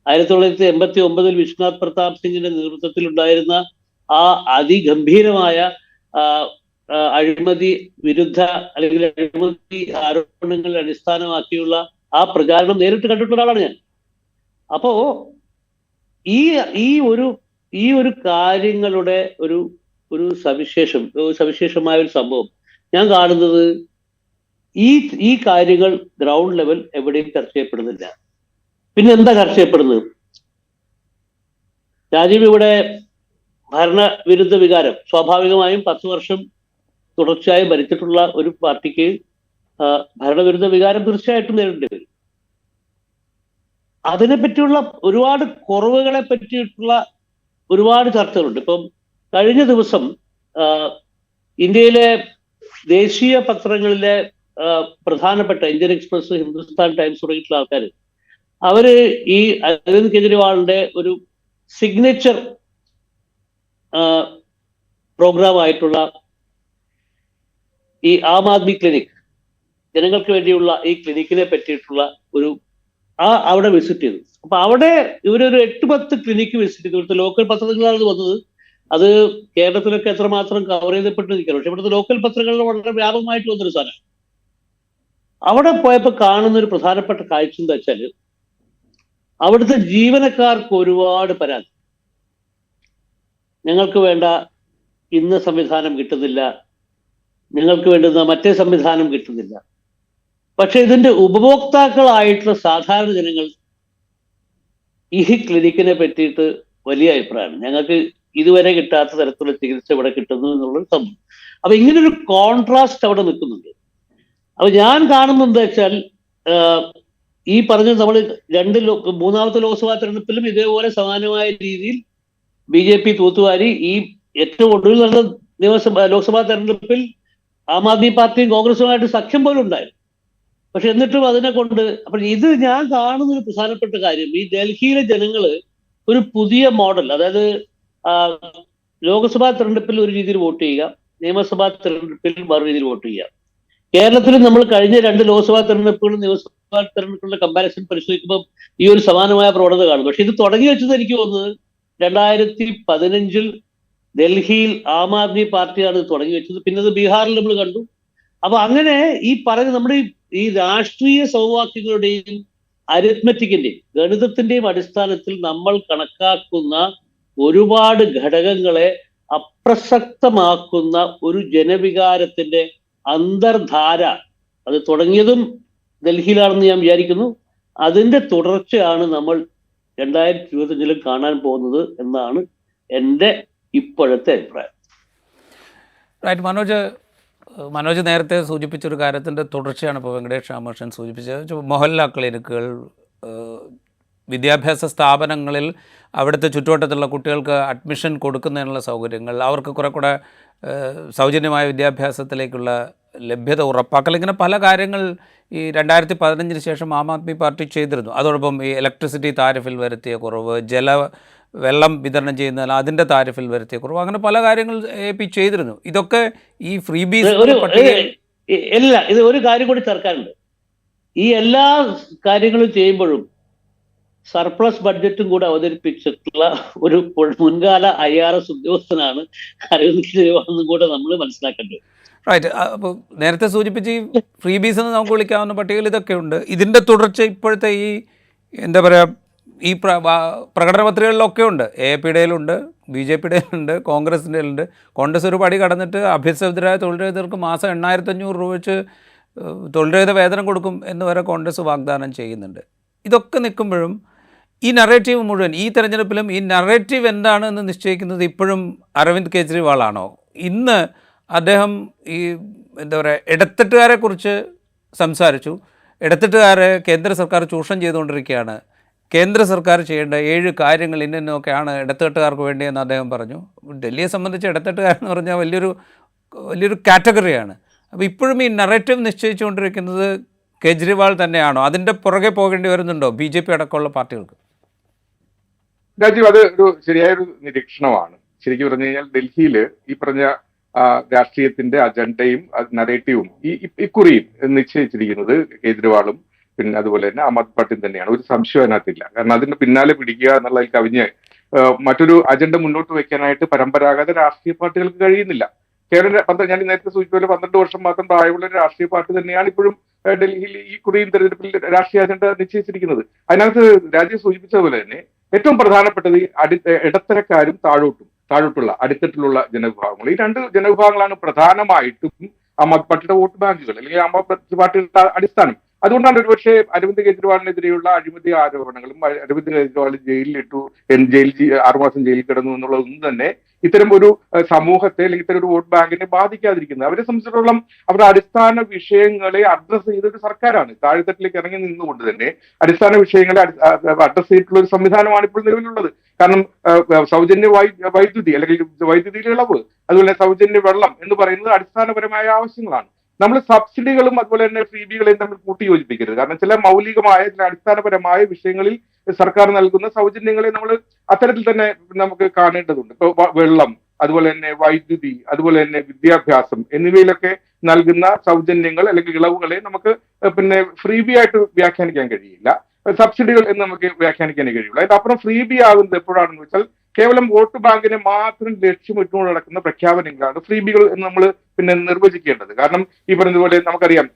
1989 വിശ്വനാഥ് പ്രതാപ് സിംഗിന്റെ നേതൃത്വത്തിൽ ഉണ്ടായിരുന്ന ആ അതിഗംഭീരമായ അഴിമതി വിരുദ്ധ അല്ലെങ്കിൽ അഴിമതി ആരോപണങ്ങളെ അടിസ്ഥാനമാക്കിയുള്ള ആ പ്രചാരണം നേരിട്ട് കണ്ടിട്ടുള്ള ഒരാളാണ് ഞാൻ. അപ്പോ ഈ ഒരു കാര്യങ്ങളുടെ ഒരു സവിശേഷമായ ഒരു സംഭവം ഞാൻ കാണുന്നത്, ഈ കാര്യങ്ങൾ ഗ്രൗണ്ട് ലെവൽ എവിടെയും ചർച്ച ചെയ്യപ്പെടുന്നില്ല. പിന്നെ എന്താ ചർച്ച ചെയ്യപ്പെടുന്നത്? രാജീവ്, ഇവിടെ ഭരണവിരുദ്ധ വികാരം സ്വാഭാവികമായും 10 വർഷം തുടർച്ചയായി ഭരിച്ചിട്ടുള്ള ഒരു പാർട്ടിക്ക് ഭരണവിരുദ്ധ വികാരം തീർച്ചയായിട്ടും നേരിടേണ്ടി വരും. അതിനെപ്പറ്റിയുള്ള ഒരുപാട് കുറവുകളെ പറ്റിയിട്ടുള്ള ഒരുപാട് ചർച്ചകളുണ്ട്. ഇപ്പം കഴിഞ്ഞ ദിവസം ഇന്ത്യയിലെ ദേശീയ പത്രങ്ങളിലെ പ്രധാനപ്പെട്ട ഇന്ത്യൻ എക്സ്പ്രസ്, ഹിന്ദുസ്ഥാൻ ടൈംസ് തുടങ്ങിയിട്ടുള്ള ആൾക്കാർ അവര് ഈ അരവിന്ദ് കെജ്രിവാളിന്റെ ഒരു സിഗ്നേച്ചർ പ്രോഗ്രാം ആയിട്ടുള്ള ഈ ആം ആദ്മി ക്ലിനിക്, ജനങ്ങൾക്ക് വേണ്ടിയുള്ള ഈ ക്ലിനിക്കിനെ പറ്റിയിട്ടുള്ള അവിടെ വിസിറ്റ് ചെയ്തു. അപ്പൊ അവിടെ ഇവരൊരു 8-10 ക്ലിനിക്ക് വിസിറ്റ് ചെയ്തു. ഇവിടുത്തെ ലോക്കൽ പത്രങ്ങളാണ് വന്നത്. അത് കേരളത്തിലൊക്കെ എത്രമാത്രം കവർ ചെയ്തപ്പെട്ടിരിക്കണം. പക്ഷെ ഇവിടുത്തെ ലോക്കൽ പത്രങ്ങളിൽ വളരെ വ്യാപകമായിട്ട് വന്നൊരു സാധനം. അവിടെ പോയപ്പോൾ കാണുന്ന ഒരു പ്രധാനപ്പെട്ട കാഴ്ച എന്താ വെച്ചാല്, അവിടുത്തെ ജീവനക്കാർക്ക് ഒരുപാട് പരാതി. ഞങ്ങൾക്ക് വേണ്ട ഇന്ന സംവിധാനം കിട്ടുന്നില്ല, ഞങ്ങൾക്ക് വേണ്ടുന്ന മറ്റേ സംവിധാനം കിട്ടുന്നില്ല. പക്ഷെ ഇതിന്റെ ഉപഭോക്താക്കളായിട്ടുള്ള സാധാരണ ജനങ്ങൾ ഈ ക്ലിനിക്കിനെ പറ്റിയിട്ട് വലിയ അഭിപ്രായമാണ്. ഞങ്ങൾക്ക് ഇതുവരെ കിട്ടാത്ത തരത്തിലുള്ള ചികിത്സ ഇവിടെ കിട്ടുന്നു എന്നുള്ളൊരു സംഭവം. അപ്പൊ ഇങ്ങനൊരു കോൺട്രാസ്റ്റ് അവിടെ നിൽക്കുന്നുണ്ട്. അപ്പൊ ഞാൻ കാണുന്നത് എന്താ വെച്ചാൽ, ഈ പറഞ്ഞ നമ്മൾ മൂന്നാമത്തെ ലോക്സഭാ തെരഞ്ഞെടുപ്പിലും ഇതേപോലെ സമാനമായ രീതിയിൽ BJP തൂത്തുവാരി ഈ ഏറ്റവും ഒടുവിൽ നടന്ന ലോക്സഭാ തെരഞ്ഞെടുപ്പിൽ ആം ആദ്മി പാർട്ടിയും കോൺഗ്രസുമായിട്ട് സഖ്യം പോലും ഉണ്ടായിരുന്നു. പക്ഷെ എന്നിട്ടും അതിനെ കൊണ്ട് അപ്പോൾ ഇത് ഞാൻ കാണുന്ന ഒരു പ്രധാനപ്പെട്ട കാര്യം, ഈ ഡൽഹിയിലെ ജനങ്ങള് ഒരു പുതിയ മോഡൽ, അതായത് ലോക്സഭാ തെരഞ്ഞെടുപ്പിൽ ഒരു രീതിയിൽ വോട്ട് ചെയ്യുക, നിയമസഭാ തെരഞ്ഞെടുപ്പിൽ വേറെ രീതിയിൽ വോട്ട് ചെയ്യുക. കേരളത്തിൽ നമ്മൾ കഴിഞ്ഞ 2 ലോക്സഭാ തെരഞ്ഞെടുപ്പുകളും നിയമസഭാ തെരഞ്ഞെടുപ്പുകളുടെ കമ്പാരിസൺ പരിശോധിക്കുമ്പോൾ ഈ ഒരു സമാനമായ പ്രവണത കാണും. പക്ഷെ ഇത് തുടങ്ങി വെച്ചത് എനിക്ക് തോന്നുന്നത് 2015 ഡൽഹിയിൽ ആം ആദ്മി പാർട്ടിയാണ് ഇത് തുടങ്ങി വെച്ചത്. പിന്നെ അത് ബീഹാറിൽ നമ്മൾ കണ്ടു. അപ്പൊ അങ്ങനെ ഈ പറയുന്ന നമ്മുടെ ഈ രാഷ്ട്രീയ സമവാക്യങ്ങളുടെയും അരിത്മെറ്റിക്കിന്റെയും ഗണിതത്തിന്റെയും അടിസ്ഥാനത്തിൽ നമ്മൾ കണക്കാക്കുന്ന ഒരുപാട് ഘടകങ്ങളെ അപ്രസക്തമാക്കുന്ന ഒരു ജനവികാരത്തിന്റെ അന്തർധാര, അത് തുടങ്ങിയതും ഡൽഹിയിലാണെന്ന് ഞാൻ വിചാരിക്കുന്നു. അതിന്റെ തുടർച്ചയാണ് നമ്മൾ 2025 കാണാൻ പോകുന്നത് എന്നാണ് എൻ്റെ ഇപ്പോഴത്തെ അഭിപ്രായം. റൈറ്റ്. മനോജ് നേരത്തെ സൂചിപ്പിച്ചൊരു കാര്യത്തിൻ്റെ തുടർച്ചയാണ് ഇപ്പോൾ വെങ്കടേഷ് രാമകൃഷ്ണൻ സൂചിപ്പിച്ചത്. മൊഹല്ല ക്ലിനിക്കുകൾ, വിദ്യാഭ്യാസ സ്ഥാപനങ്ങളിൽ അവിടുത്തെ ചുറ്റുവട്ടത്തുള്ള കുട്ടികൾക്ക് അഡ്മിഷൻ കൊടുക്കുന്നതിനുള്ള സൗകര്യങ്ങൾ, അവർക്ക് കുറെ കൂടെ സൗജന്യമായ വിദ്യാഭ്യാസത്തിലേക്കുള്ള ലഭ്യത ഉറപ്പാക്കൽ, ഇങ്ങനെ പല കാര്യങ്ങൾ ഈ 2015 ശേഷം ആം ആദ്മി പാർട്ടി ചെയ്തിരുന്നു. അതോടൊപ്പം ഈ ഇലക്ട്രിസിറ്റി താരിഫിൽ വരുത്തിയ കുറവ്, വെള്ളം വിതരണം ചെയ്യുന്നതിൽ അതിൻ്റെ താരിഫിൽ വരുത്തിയ കുറവ്, അങ്ങനെ പല കാര്യങ്ങൾ AP ചെയ്തിരുന്നു. ഇതൊക്കെ ഈ ഫ്രീബീസ് ഇത് ഒരു കാര്യം കൂടി ചേർക്കാനുണ്ട്. ഈ എല്ലാ കാര്യങ്ങളും ചെയ്യുമ്പോഴും സർപ്ലസ് ബഡ്ജറ്റും കൂടെ അവതരിപ്പിച്ചിട്ടുള്ള ഒരു മുൻകാല IRS ഉദ്യോഗസ്ഥനാണ് അരവിന്ദ് കെജ്രിവാൾ എന്നും കൂടെ നമ്മൾ മനസ്സിലാക്കേണ്ടത്. റൈറ്റ്. അപ്പോൾ നേരത്തെ സൂചിപ്പിച്ച് ഈ ഫ്രീ ബീസ് എന്ന് നമുക്ക് വിളിക്കാവുന്ന പട്ടികയിൽ ഇതൊക്കെ ഉണ്ട്. ഇതിൻ്റെ തുടർച്ച ഇപ്പോഴത്തെ ഈ എന്താ പറയുക, ഈ പ്രകടന പത്രികകളിലൊക്കെ ഉണ്ട്. AAP-യുടെയിലുണ്ട്, BJP-യുടെയിലുണ്ട്, കോൺഗ്രസിൻ്റെയിലുണ്ട്. കോൺഗ്രസ് ഒരു പടി കടന്നിട്ട് അഭ്യസ്തവിദ്യരായ തൊഴിൽ രഹിതർക്ക് മാസം 8,500 രൂപ വെച്ച് തൊഴിൽ രഹിത വേതനം കൊടുക്കും എന്ന് വരെ കോൺഗ്രസ് വാഗ്ദാനം ചെയ്യുന്നുണ്ട്. ഇതൊക്കെ നിൽക്കുമ്പോഴും ഈ നറേറ്റീവ് മുഴുവൻ ഈ തെരഞ്ഞെടുപ്പിലും ഈ നറേറ്റീവ് എന്താണെന്ന് നിശ്ചയിക്കുന്നത് ഇപ്പോഴും അരവിന്ദ് കെജ്രിവാളാണോ? ഇന്ന് അദ്ദേഹം ഈ എന്താ പറയുക, ഇടത്തട്ടുകാരെക്കുറിച്ച് സംസാരിച്ചു. ഇടത്തട്ടുകാരെ കേന്ദ്ര സർക്കാർ ചൂഷണം ചെയ്തുകൊണ്ടിരിക്കുകയാണ്. കേന്ദ്ര സർക്കാർ ചെയ്യേണ്ട 7 കാര്യങ്ങൾ ഇന്നൊക്കെയാണ് ഇടത്തട്ടുകാർക്ക് വേണ്ടിയെന്ന് അദ്ദേഹം പറഞ്ഞു. ഡൽഹിയെ സംബന്ധിച്ച് ഇടത്തട്ടുകാരെന്ന് പറഞ്ഞാൽ വലിയൊരു കാറ്റഗറിയാണ്. അപ്പോൾ ഇപ്പോഴും ഈ നറേറ്റീവ് നിശ്ചയിച്ചുകൊണ്ടിരിക്കുന്നത് കെജ്രിവാൾ തന്നെയാണോ? അതിൻ്റെ പുറകെ പോകേണ്ടി വരുന്നുണ്ടോ BJP അടക്കമുള്ള പാർട്ടികൾക്ക്? രാജീവ്, അത് ഒരു ശരിയായൊരു നിരീക്ഷണമാണ്. ശരിക്കും പറഞ്ഞു കഴിഞ്ഞാൽ ഡൽഹിയിൽ ഈ പറഞ്ഞ രാഷ്ട്രീയത്തിന്റെ അജണ്ടയും നറേറ്റീവും ഇക്കുറിയും നിശ്ചയിച്ചിരിക്കുന്നത് കേജ്രിവാളും പിന്നെ അതുപോലെ തന്നെ ആം ആദ്മി പാർട്ടിയും തന്നെയാണ്. ഒരു സംശയം അതിനകത്തില്ല. കാരണം അതിന്റെ പിന്നാലെ പിടിക്കുക എന്നുള്ളതിൽ കവിഞ്ഞ് മറ്റൊരു അജണ്ട മുന്നോട്ട് വയ്ക്കാനായിട്ട് പരമ്പരാഗത രാഷ്ട്രീയ പാർട്ടികൾക്ക് കഴിയുന്നില്ല. കേരള ഞാൻ നേരത്തെ സൂചിപ്പിച്ച 12 വർഷം മാത്രം പ്രായമുള്ള ഒരു രാഷ്ട്രീയ പാർട്ടി തന്നെയാണ് ഇപ്പോഴും ഡൽഹിയിൽ ഈ കുറിയും തെരഞ്ഞെടുപ്പിൽ രാഷ്ട്രീയ അജണ്ട നിശ്ചയിച്ചിരിക്കുന്നത്. അതിനകത്ത് രാജ്യം സൂചിപ്പിച്ചതുപോലെ തന്നെ ഏറ്റവും പ്രധാനപ്പെട്ടത് ഇടത്തരക്കാരും താഴോട്ടുള്ള അടിത്തട്ടിലുള്ള ജനവിഭാഗങ്ങൾ. ഈ 2 ജനവിഭാഗങ്ങളാണ് പ്രധാനമായിട്ടും ആം ആദ്മി പാർട്ടിയുടെ വോട്ട് ബാങ്കുകൾ, അല്ലെങ്കിൽ ആം ആദ്മി പാർട്ടിയുടെ അടിസ്ഥാനം. അതുകൊണ്ടാണ് ഒരുപക്ഷെ അരവിന്ദ് കെജ്രിവാളിനെതിരെയുള്ള അഴിമതി ആരോപണങ്ങളും അരവിന്ദ് കെജ്രിവാൾ ജയിലിലിട്ടു, 6 മാസം ജയിലിൽ കിടന്നു എന്നുള്ളതൊന്നും തന്നെ ഇത്തരം ഒരു സമൂഹത്തെ അല്ലെങ്കിൽ ഇത്തരം ഒരു വോട്ട് ബാങ്കിനെ ബാധിക്കാതിരിക്കുന്നത്. അവരെ സംബന്ധിച്ചിടത്തോളം അവരുടെ അടിസ്ഥാന വിഷയങ്ങളെ അഡ്രസ് ചെയ്തൊരു സർക്കാരാണ്. താഴെത്തട്ടിലേക്ക് ഇറങ്ങി നിന്നുകൊണ്ട് തന്നെ അടിസ്ഥാന വിഷയങ്ങളെ അഡ്രസ് ചെയ്തിട്ടുള്ള ഒരു സംവിധാനമാണ് ഇപ്പോൾ നിലവിലുള്ളത്. കാരണം സൗജന്യ വൈദ്യുതി അല്ലെങ്കിൽ വൈദ്യുതിയിലെ ഇളവ്, അതുപോലെ സൗജന്യ വെള്ളം എന്ന് പറയുന്നത് അടിസ്ഥാനപരമായ ആവശ്യങ്ങളാണ്. നമ്മൾ സബ്സിഡികളും അതുപോലെ തന്നെ ഫ്രീബികളെയും തമ്മിൽ കൂട്ടിയോജിപ്പിക്കരുത്. കാരണം ചില മൗലികമായ ചില അടിസ്ഥാനപരമായ വിഷയങ്ങളിൽ സർക്കാർ നൽകുന്ന സൗജന്യങ്ങളെ നമ്മൾ അത്തരത്തിൽ തന്നെ നമുക്ക് കാണേണ്ടതുണ്ട്. ഇപ്പൊ വെള്ളം, അതുപോലെ തന്നെ വൈദ്യുതി, അതുപോലെ തന്നെ വിദ്യാഭ്യാസം എന്നിവയിലൊക്കെ നൽകുന്ന സൗജന്യങ്ങൾ അല്ലെങ്കിൽ ഇളവുകളെ നമുക്ക് പിന്നെ ഫ്രീബി ആയിട്ട് വ്യാഖ്യാനിക്കാൻ കഴിയില്ല. സബ്സിഡികൾ എന്ന് നമുക്ക് വ്യാഖ്യാനിക്കാനേ കഴിയുള്ളൂ. അതിനപ്പുറം ഫ്രീബി ആകുന്നത് എപ്പോഴാണെന്ന് വെച്ചാൽ കേവലം വോട്ട് ബാങ്കിനെ മാത്രം ലക്ഷ്യമിട്ടുകൊണ്ട് നടക്കുന്ന പ്രഖ്യാപനങ്ങളാണ് ഫ്രീബികൾ എന്ന് നമ്മൾ പിന്നെ നിർവചിക്കേണ്ടത്. കാരണം ഈ പറഞ്ഞതുപോലെ നമുക്കറിയാം,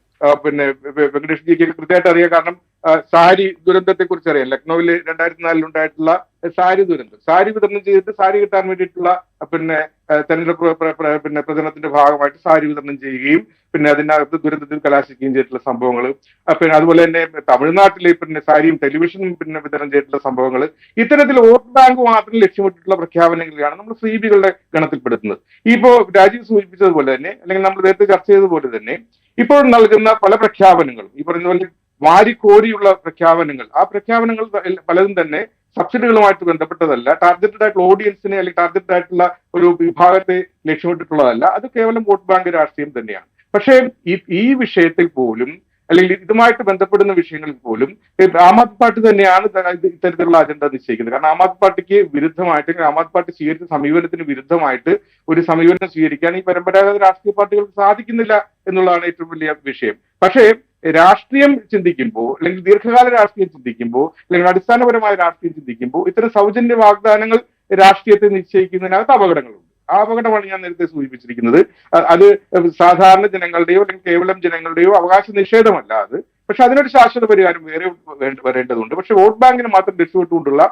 പിന്നെ വെങ്കടേഷ് ജിക്ക് കൃത്യമായിട്ട് അറിയാം. കാരണം സാരി ദുരന്തത്തെ കുറിച്ച് അറിയാം. ലക്നൌവിൽ 2004 ഉണ്ടായിട്ടുള്ള സാരി ദുരന്തം, സാരി വിതരണം ചെയ്തിട്ട് സാരി കിട്ടാൻ വേണ്ടിയിട്ടുള്ള പിന്നെ തെരഞ്ഞെടുപ്പ് പിന്നെ പ്രചരണത്തിന്റെ ഭാഗമായിട്ട് സാരി വിതരണം ചെയ്യുകയും പിന്നെ അതിനകത്ത് ദുരന്തത്തിൽ കലാശിക്കുകയും ചെയ്തിട്ടുള്ള സംഭവങ്ങൾ, പിന്നെ അതുപോലെ തന്നെ തമിഴ്നാട്ടിലെ പിന്നെ സാരിയും ടെലിവിഷനും പിന്നെ വിതരണം ചെയ്തിട്ടുള്ള സംഭവങ്ങൾ, ഇത്തരത്തിൽ വോട്ട് ബാങ്ക് മാത്രം ലക്ഷ്യമിട്ടിട്ടുള്ള പ്രഖ്യാപനങ്ങളാണ് നമ്മൾ ഫ്രീബികളുടെ ഗണത്തിൽപ്പെടുത്തുന്നത്. ഇപ്പോ രാജീവ് സൂചിപ്പിച്ചതുപോലെ തന്നെ, അല്ലെങ്കിൽ നമ്മൾ നേരത്തെ ചർച്ച ചെയ്തതുപോലെ തന്നെ, ഇപ്പോൾ നൽകുന്ന പല പ്രഖ്യാപനങ്ങളും ഈ പറയുന്ന പോലെ വാരിക്കോരിയുള്ള പ്രഖ്യാപനങ്ങൾ, ആ പ്രഖ്യാപനങ്ങൾ പലതും തന്നെ സബ്സിഡികളുമായിട്ട് ബന്ധപ്പെട്ടതല്ല, ടാർഗറ്റഡ് ആയിട്ടുള്ള ഓഡിയൻസിനെ അല്ലെങ്കിൽ ടാർഗറ്റഡ് ആയിട്ടുള്ള ഒരു വിഭാഗത്തെ ലക്ഷ്യമിട്ടിട്ടുള്ളതല്ല. അത് കേവലം വോട്ട് ബാങ്ക് രാഷ്ട്രീയം തന്നെയാണ്. പക്ഷേ ഈ വിഷയത്തിൽ പോലും അല്ലെങ്കിൽ ഇതുമായിട്ട് ബന്ധപ്പെടുന്ന വിഷയങ്ങളിൽ പോലും ആം ആദ്മി പാർട്ടി തന്നെയാണ് ഇത്തരത്തിലുള്ള അജണ്ട നിശ്ചയിക്കുന്നത്. കാരണം ആം ആദ്മി പാർട്ടിക്ക് വിരുദ്ധമായിട്ട്, ആം ആദ്മി പാർട്ടി സ്വീകരിച്ച സമീപനത്തിന് വിരുദ്ധമായിട്ട് ഒരു സമീപനം സ്വീകരിക്കാൻ ഈ പരമ്പരാഗത രാഷ്ട്രീയ പാർട്ടികൾക്ക് സാധിക്കുന്നില്ല എന്നുള്ളതാണ് ഏറ്റവും വലിയ വിഷയം. പക്ഷേ രാഷ്ട്രീയം ചിന്തിക്കുമ്പോൾ അല്ലെങ്കിൽ ദീർഘകാല രാഷ്ട്രീയം ചിന്തിക്കുമ്പോൾ അല്ലെങ്കിൽ അടിസ്ഥാനപരമായ രാഷ്ട്രീയം ചിന്തിക്കുമ്പോൾ ഇത്തരം സൗജന്യ വാഗ്ദാനങ്ങൾ രാഷ്ട്രീയത്തെ നിശ്ചയിക്കുന്നതിനകത്ത് അപകടങ്ങളുണ്ട്. ആ അപകടമാണ് ഞാൻ നേരത്തെ സൂചിപ്പിച്ചിരിക്കുന്നത്. അത് സാധാരണ ജനങ്ങളുടെയോ അല്ലെങ്കിൽ കേവലം ജനങ്ങളുടെയോ അവകാശ നിഷേധമല്ല അത്. പക്ഷെ അതിനൊരു ശാശ്വത പരിഹാരം വേറെ വരേണ്ടതുണ്ട്. പക്ഷെ വോട്ട് ബാങ്കിന് മാത്രം ലക്ഷ്യമിട്ടുകൊണ്ടുള്ള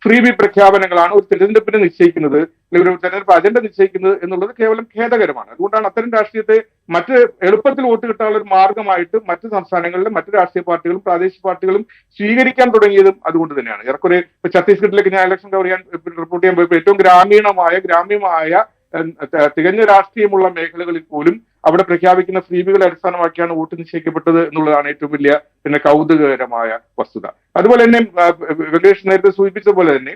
ഫ്രീബി പ്രഖ്യാപനങ്ങളാണ് ഒരു തെരഞ്ഞെടുപ്പിനെ നിശ്ചയിക്കുന്നത് അല്ലെങ്കിൽ ഒരു തെരഞ്ഞെടുപ്പ് അജണ്ട നിശ്ചയിക്കുന്നത് എന്നുള്ളത് കേവലം ഖേദകരമാണ്. അതുകൊണ്ടാണ് അത്തരം രാഷ്ട്രീയത്തെ മറ്റ് എളുപ്പത്തിൽ വോട്ട് കിട്ടാനുള്ള ഒരു മാർഗമായിട്ട് മറ്റ് സംസ്ഥാനങ്ങളിലെ മറ്റ് രാഷ്ട്രീയ പാർട്ടികളും പ്രാദേശിക പാർട്ടികളും സ്വീകരിക്കാൻ തുടങ്ങിയതും അതുകൊണ്ട് തന്നെയാണ്. ഏറെക്കുറെ ഛത്തീസ്ഗഡിലേക്ക് ഞാൻ ഇലക്ഷൻ കവർ ചെയ്യാൻ റിപ്പോർട്ട് ചെയ്യാൻ പോയപ്പോൾ ഏറ്റവും ഗ്രാമ്യമായ തികഞ്ഞ രാഷ്ട്രീയമുള്ള മേഖലകളിൽ പോലും അവിടെ പ്രഖ്യാപിക്കുന്ന ഫ്രീബികളെ അടിസ്ഥാനമാക്കിയാണ് വോട്ട് നിശ്ചയിക്കപ്പെട്ടത് എന്നുള്ളതാണ് ഏറ്റവും വലിയ പിന്നെ കൗതുകകരമായ വസ്തുത. അതുപോലെ തന്നെ വെങ്കടേഷ് നേരത്തെ സൂചിപ്പിച്ച പോലെ തന്നെ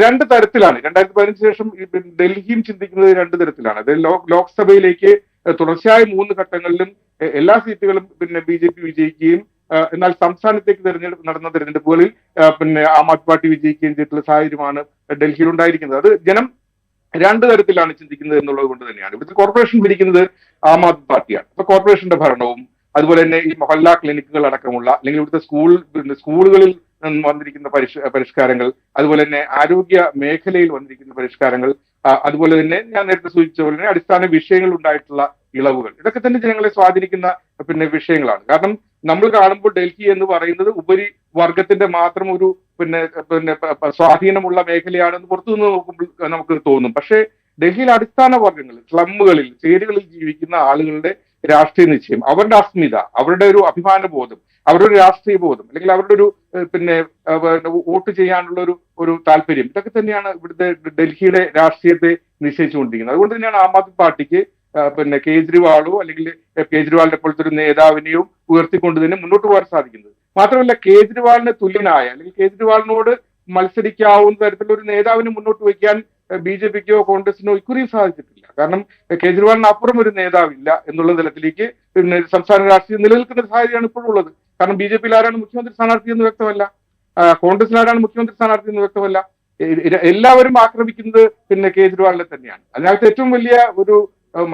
2 തരത്തിലാണ് 2015 ശേഷം ഡൽഹിയും ചിന്തിക്കുന്നത് 2 തരത്തിലാണ്. അത് ലോക്സഭയിലേക്ക് തുടർച്ചയായ 3 ഘട്ടങ്ങളിലും എല്ലാ സീറ്റുകളും പിന്നെ BJP വിജയിക്കുകയും എന്നാൽ സംസ്ഥാനത്തേക്ക് നടന്ന തെരഞ്ഞെടുപ്പുകളിൽ പിന്നെ ആം ആദ്മി പാർട്ടി വിജയിക്കുകയും ചെയ്തിട്ടുള്ള സാഹചര്യമാണ് ഡൽഹിയിൽ ഉണ്ടായിരിക്കുന്നത്. അത് ജനം 2 തരത്തിലാണ് ചിന്തിക്കുന്നത് എന്നുള്ളത് കൊണ്ട് തന്നെയാണ്. ഇവിടുത്തെ കോർപ്പറേഷൻ ഭരിക്കുന്നത് ആം ആദ്മി പാർട്ടിയാണ്. അപ്പൊ കോർപ്പറേഷന്റെ ഭരണവും അതുപോലെ തന്നെ ഈ മൊഹല്ല ക്ലിനിക്കുകൾ അടക്കമുള്ള അല്ലെങ്കിൽ ഇവിടുത്തെ സ്കൂളുകളിൽ വന്നിരിക്കുന്ന പരിഷ്കാരങ്ങൾ, അതുപോലെ തന്നെ ആരോഗ്യ മേഖലയിൽ വന്നിരിക്കുന്ന പരിഷ്കാരങ്ങൾ, അതുപോലെ തന്നെ ഞാൻ നേരത്തെ സൂചിപ്പിച്ച പോലെ തന്നെ അടിസ്ഥാന വിഷയങ്ങൾ ഉണ്ടായിട്ടുള്ള ഇളവുകൾ, ഇതൊക്കെ തന്നെ ജനങ്ങളെ സ്വാധീനിക്കുന്ന വിഷയങ്ങളാണ്. കാരണം നമ്മൾ കാണുമ്പോൾ ഡൽഹി എന്ന് പറയുന്നത് ഉപരി വർഗത്തിന്റെ മാത്രം ഒരു സ്വാധീനമുള്ള മേഖലയാണെന്ന് പുറത്തുനിന്ന് നോക്കുമ്പോൾ നമുക്ക് തോന്നും. പക്ഷേ ഡൽഹിയിലെ അടിസ്ഥാന വർഗങ്ങൾ, സ്ലമ്മുകളിൽ, ചേരികളിൽ ജീവിക്കുന്ന ആളുകളുടെ രാഷ്ട്രീയ നിശ്ചയം, അവരുടെ അസ്മിത, അവരുടെ ഒരു അഭിമാന ബോധം, അവരുടെ ഒരു രാഷ്ട്രീയ ബോധം, അല്ലെങ്കിൽ അവരുടെ ഒരു വോട്ട് ചെയ്യാനുള്ള ഒരു താല്പര്യം, ഇതൊക്കെ തന്നെയാണ് ഇവിടുത്തെ ഡൽഹിയുടെ രാഷ്ട്രീയത്തെ നിശ്ചയിച്ചുകൊണ്ടിരിക്കുന്നത്. അതുകൊണ്ട് തന്നെയാണ് ആം ആദ്മി പാർട്ടിക്ക് കേജ്രിവാളോ അല്ലെങ്കിൽ കേജ്രിവാളിനെ പോലത്തെ ഒരു നേതാവിനെയും ഉയർത്തിക്കൊണ്ട് തന്നെ മുന്നോട്ട് പോകാൻ സാധിക്കുന്നത്. മാത്രമല്ല, കേജ്രിവാളിന് തുല്യനായ അല്ലെങ്കിൽ കേജ്രിവാളിനോട് മത്സരിക്കാവുന്ന തരത്തിലുള്ള ഒരു നേതാവിനെ മുന്നോട്ട് വയ്ക്കാൻ ബി.ജെ.പിക്കോ കോൺഗ്രസിനോ ഇക്കുറി സാധിച്ചിട്ടില്ല. കാരണം കേജ്രിവാളിന് അപ്പുറം ഒരു നേതാവില്ല എന്നുള്ള തലത്തിലേക്ക് സംസ്ഥാന രാഷ്ട്രീയം നിലനിൽക്കുന്ന സാഹചര്യമാണ് ഇപ്പോഴുള്ളത്. കാരണം ബി.ജെ.പിയിൽ ആരാണ് മുഖ്യമന്ത്രി സ്ഥാനാർത്ഥി എന്ന് വ്യക്തമല്ല, കോൺഗ്രസിൽ ആരാണ് മുഖ്യമന്ത്രി സ്ഥാനാർത്ഥി എന്ന് വ്യക്തമല്ല. എല്ലാവരും ആക്രമിക്കുന്നത് കേജ്രിവാളിനെ തന്നെയാണ്. അതിനകത്ത് ഏറ്റവും വലിയ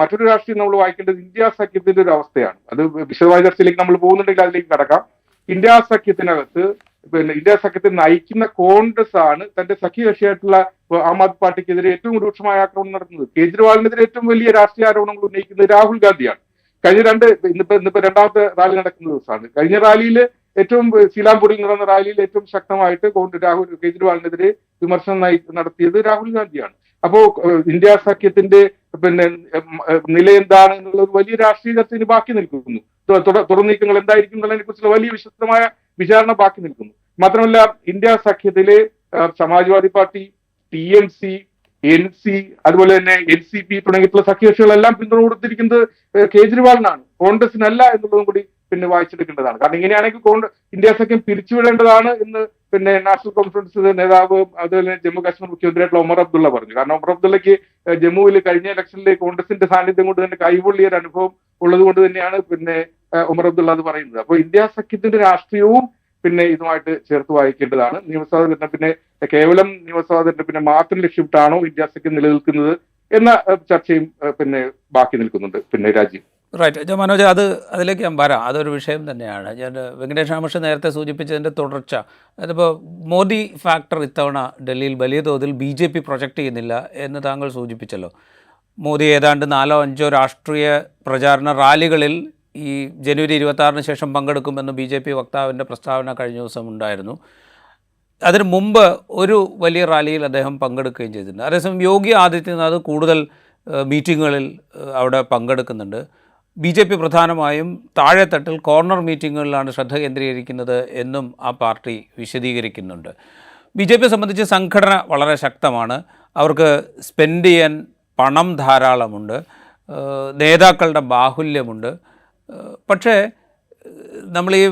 മറ്റൊരു രാഷ്ട്രീയം നമ്മൾ വായിക്കേണ്ടത് ഇന്ത്യ സഖ്യത്തിന്റെ ഒരു അവസ്ഥയാണ്. അത് വിശദമായ ചർച്ചയിലേക്ക് നമ്മൾ പോകുന്നുണ്ടെങ്കിൽ അതിലേക്ക് കടക്കാം. ഇന്ത്യ സഖ്യത്തിനകത്ത് ഇന്ത്യ സഖ്യത്തെ നയിക്കുന്ന കോൺഗ്രസ് ആണ് തന്റെ സഖ്യകക്ഷിയായിട്ടുള്ള ആം ആദ്മി പാർട്ടിക്കെതിരെ ഏറ്റവും രൂക്ഷമായ ആക്രമണം നടത്തുന്നത്. കേജ്രിവാളിനെതിരെ ഏറ്റവും വലിയ രാഷ്ട്രീയ ആരോപണങ്ങൾ ഉന്നയിക്കുന്നത് രാഹുൽ ഗാന്ധിയാണ്. ഇന്നിപ്പോ രണ്ടാമത്തെ റാലി നടക്കുന്ന ദിവസമാണ്. കഴിഞ്ഞ റാലിയിൽ സീലാംപൂരിൽ നടന്ന റാലിയിൽ ഏറ്റവും ശക്തമായിട്ട് കേജ്രിവാളിനെതിരെ വിമർശനം നടത്തിയത് രാഹുൽ ഗാന്ധിയാണ്. അപ്പോ ഇന്ത്യ സഖ്യത്തിന്റെ നില എന്താണ് എന്നുള്ള ഒരു വലിയ രാഷ്ട്രീയ ചർച്ച ഇനി ബാക്കി നിൽക്കുന്നു. തുറന്നീക്കങ്ങൾ എന്തായിരിക്കും എന്നുള്ളതിനെ കുറിച്ചുള്ള വലിയ വിശദമായ വിചാരണ ബാക്കി നിൽക്കുന്നു. മാത്രമല്ല, ഇന്ത്യ സഖ്യത്തിലെ സമാജ്വാദി പാർട്ടി, TMC, NC, അതുപോലെ തന്നെ NCP തുടങ്ങിയിട്ടുള്ള സഖ്യകക്ഷികളെല്ലാം പിന്തുണ കൊടുത്തിരിക്കുന്നത് കേജ്രിവാളിനാണ്, കോൺഗ്രസിനല്ല എന്നുള്ളതും കൂടി വായിച്ചെടുക്കേണ്ടതാണ്. കാരണം ഇങ്ങനെയാണെങ്കിൽ ഇന്ത്യ സഖ്യം പിരിച്ചുവിടേണ്ടതാണ് എന്ന് നാഷണൽ കോൺഫറൻസ് നേതാവ്, അതുപോലെ ജമ്മു കാശ്മീർ മുഖ്യമന്ത്രിയായിട്ടുള്ള ഒമർ അബ്ദുള്ള പറഞ്ഞു. കാരണം ഒമർ അബ്ദുള്ളയ്ക്ക് ജമ്മുവിൽ കഴിഞ്ഞ ഇലക്ഷനിൽ കോൺഗ്രസിന്റെ സാന്നിധ്യം കൊണ്ട് തന്നെ കൈപൊള്ളിയ ഒരു അനുഭവം ഉള്ളത് കൊണ്ട് തന്നെയാണ് ഒമർ അബ്ദുള്ള അത് പറയുന്നത്. അപ്പോൾ ഇന്ത്യ സഖ്യത്തിന്റെ രാഷ്ട്രീയവും ഇതുമായിട്ട് ചേർത്ത് വായിക്കേണ്ടതാണ്. നിയമസഭാ തെരഞ്ഞെടുപ്പിനെ കേവലം നിയമസഭാ തെരഞ്ഞെടുപ്പിനെ മാത്രം ലക്ഷ്യമിട്ടാണോ ഇന്ത്യ സഖ്യം നിലനിൽക്കുന്നത് എന്ന ചർച്ചയും ബാക്കി നിൽക്കുന്നുണ്ട്. രാജീവ്, റൈറ്റ്. മനോജ്, അതിലേക്ക് ഞാൻ വരാം. അതൊരു വിഷയം തന്നെയാണ്. ഞാൻ വെങ്കടേഷ് രാമകൃഷ്ണൻ നേരത്തെ സൂചിപ്പിച്ചതിൻ്റെ തുടർച്ച. അതിപ്പോൾ മോദി ഫാക്ടർ ഇത്തവണ ഡൽഹിയിൽ വലിയ തോതിൽ BJP പ്രൊജക്റ്റ് ചെയ്യുന്നില്ല എന്ന് താങ്കൾ സൂചിപ്പിച്ചല്ലോ. മോദി ഏതാണ്ട് 4-5 രാഷ്ട്രീയ പ്രചാരണ റാലികളിൽ ഈ ജനുവരി 26-ന് ശേഷം പങ്കെടുക്കുമെന്ന് BJP വക്താവിൻ്റെ പ്രസ്താവന കഴിഞ്ഞ ദിവസം ഉണ്ടായിരുന്നു. അതിന് മുമ്പ് ഒരു വലിയ റാലിയിൽ അദ്ദേഹം പങ്കെടുക്കുകയും ചെയ്തിട്ടുണ്ട്. അതേസമയം യോഗി ആദിത്യനാഥ് കൂടുതൽ മീറ്റിങ്ങുകളിൽ അവിടെ പങ്കെടുക്കുന്നുണ്ട്. BJP പ്രധാനമായും താഴെത്തട്ടിൽ കോർണർ മീറ്റിങ്ങുകളിലാണ് ശ്രദ്ധ കേന്ദ്രീകരിക്കുന്നത് എന്നും ആ പാർട്ടി വിശദീകരിക്കുന്നുണ്ട്. BJP സംബന്ധിച്ച് സംഘടന വളരെ ശക്തമാണ്. അവർക്ക് സ്പെൻഡ് ചെയ്യാൻ പണം ധാരാളമുണ്ട്, നേതാക്കളുടെ ബാഹുല്യമുണ്ട്. പക്ഷേ നമ്മൾ ഈ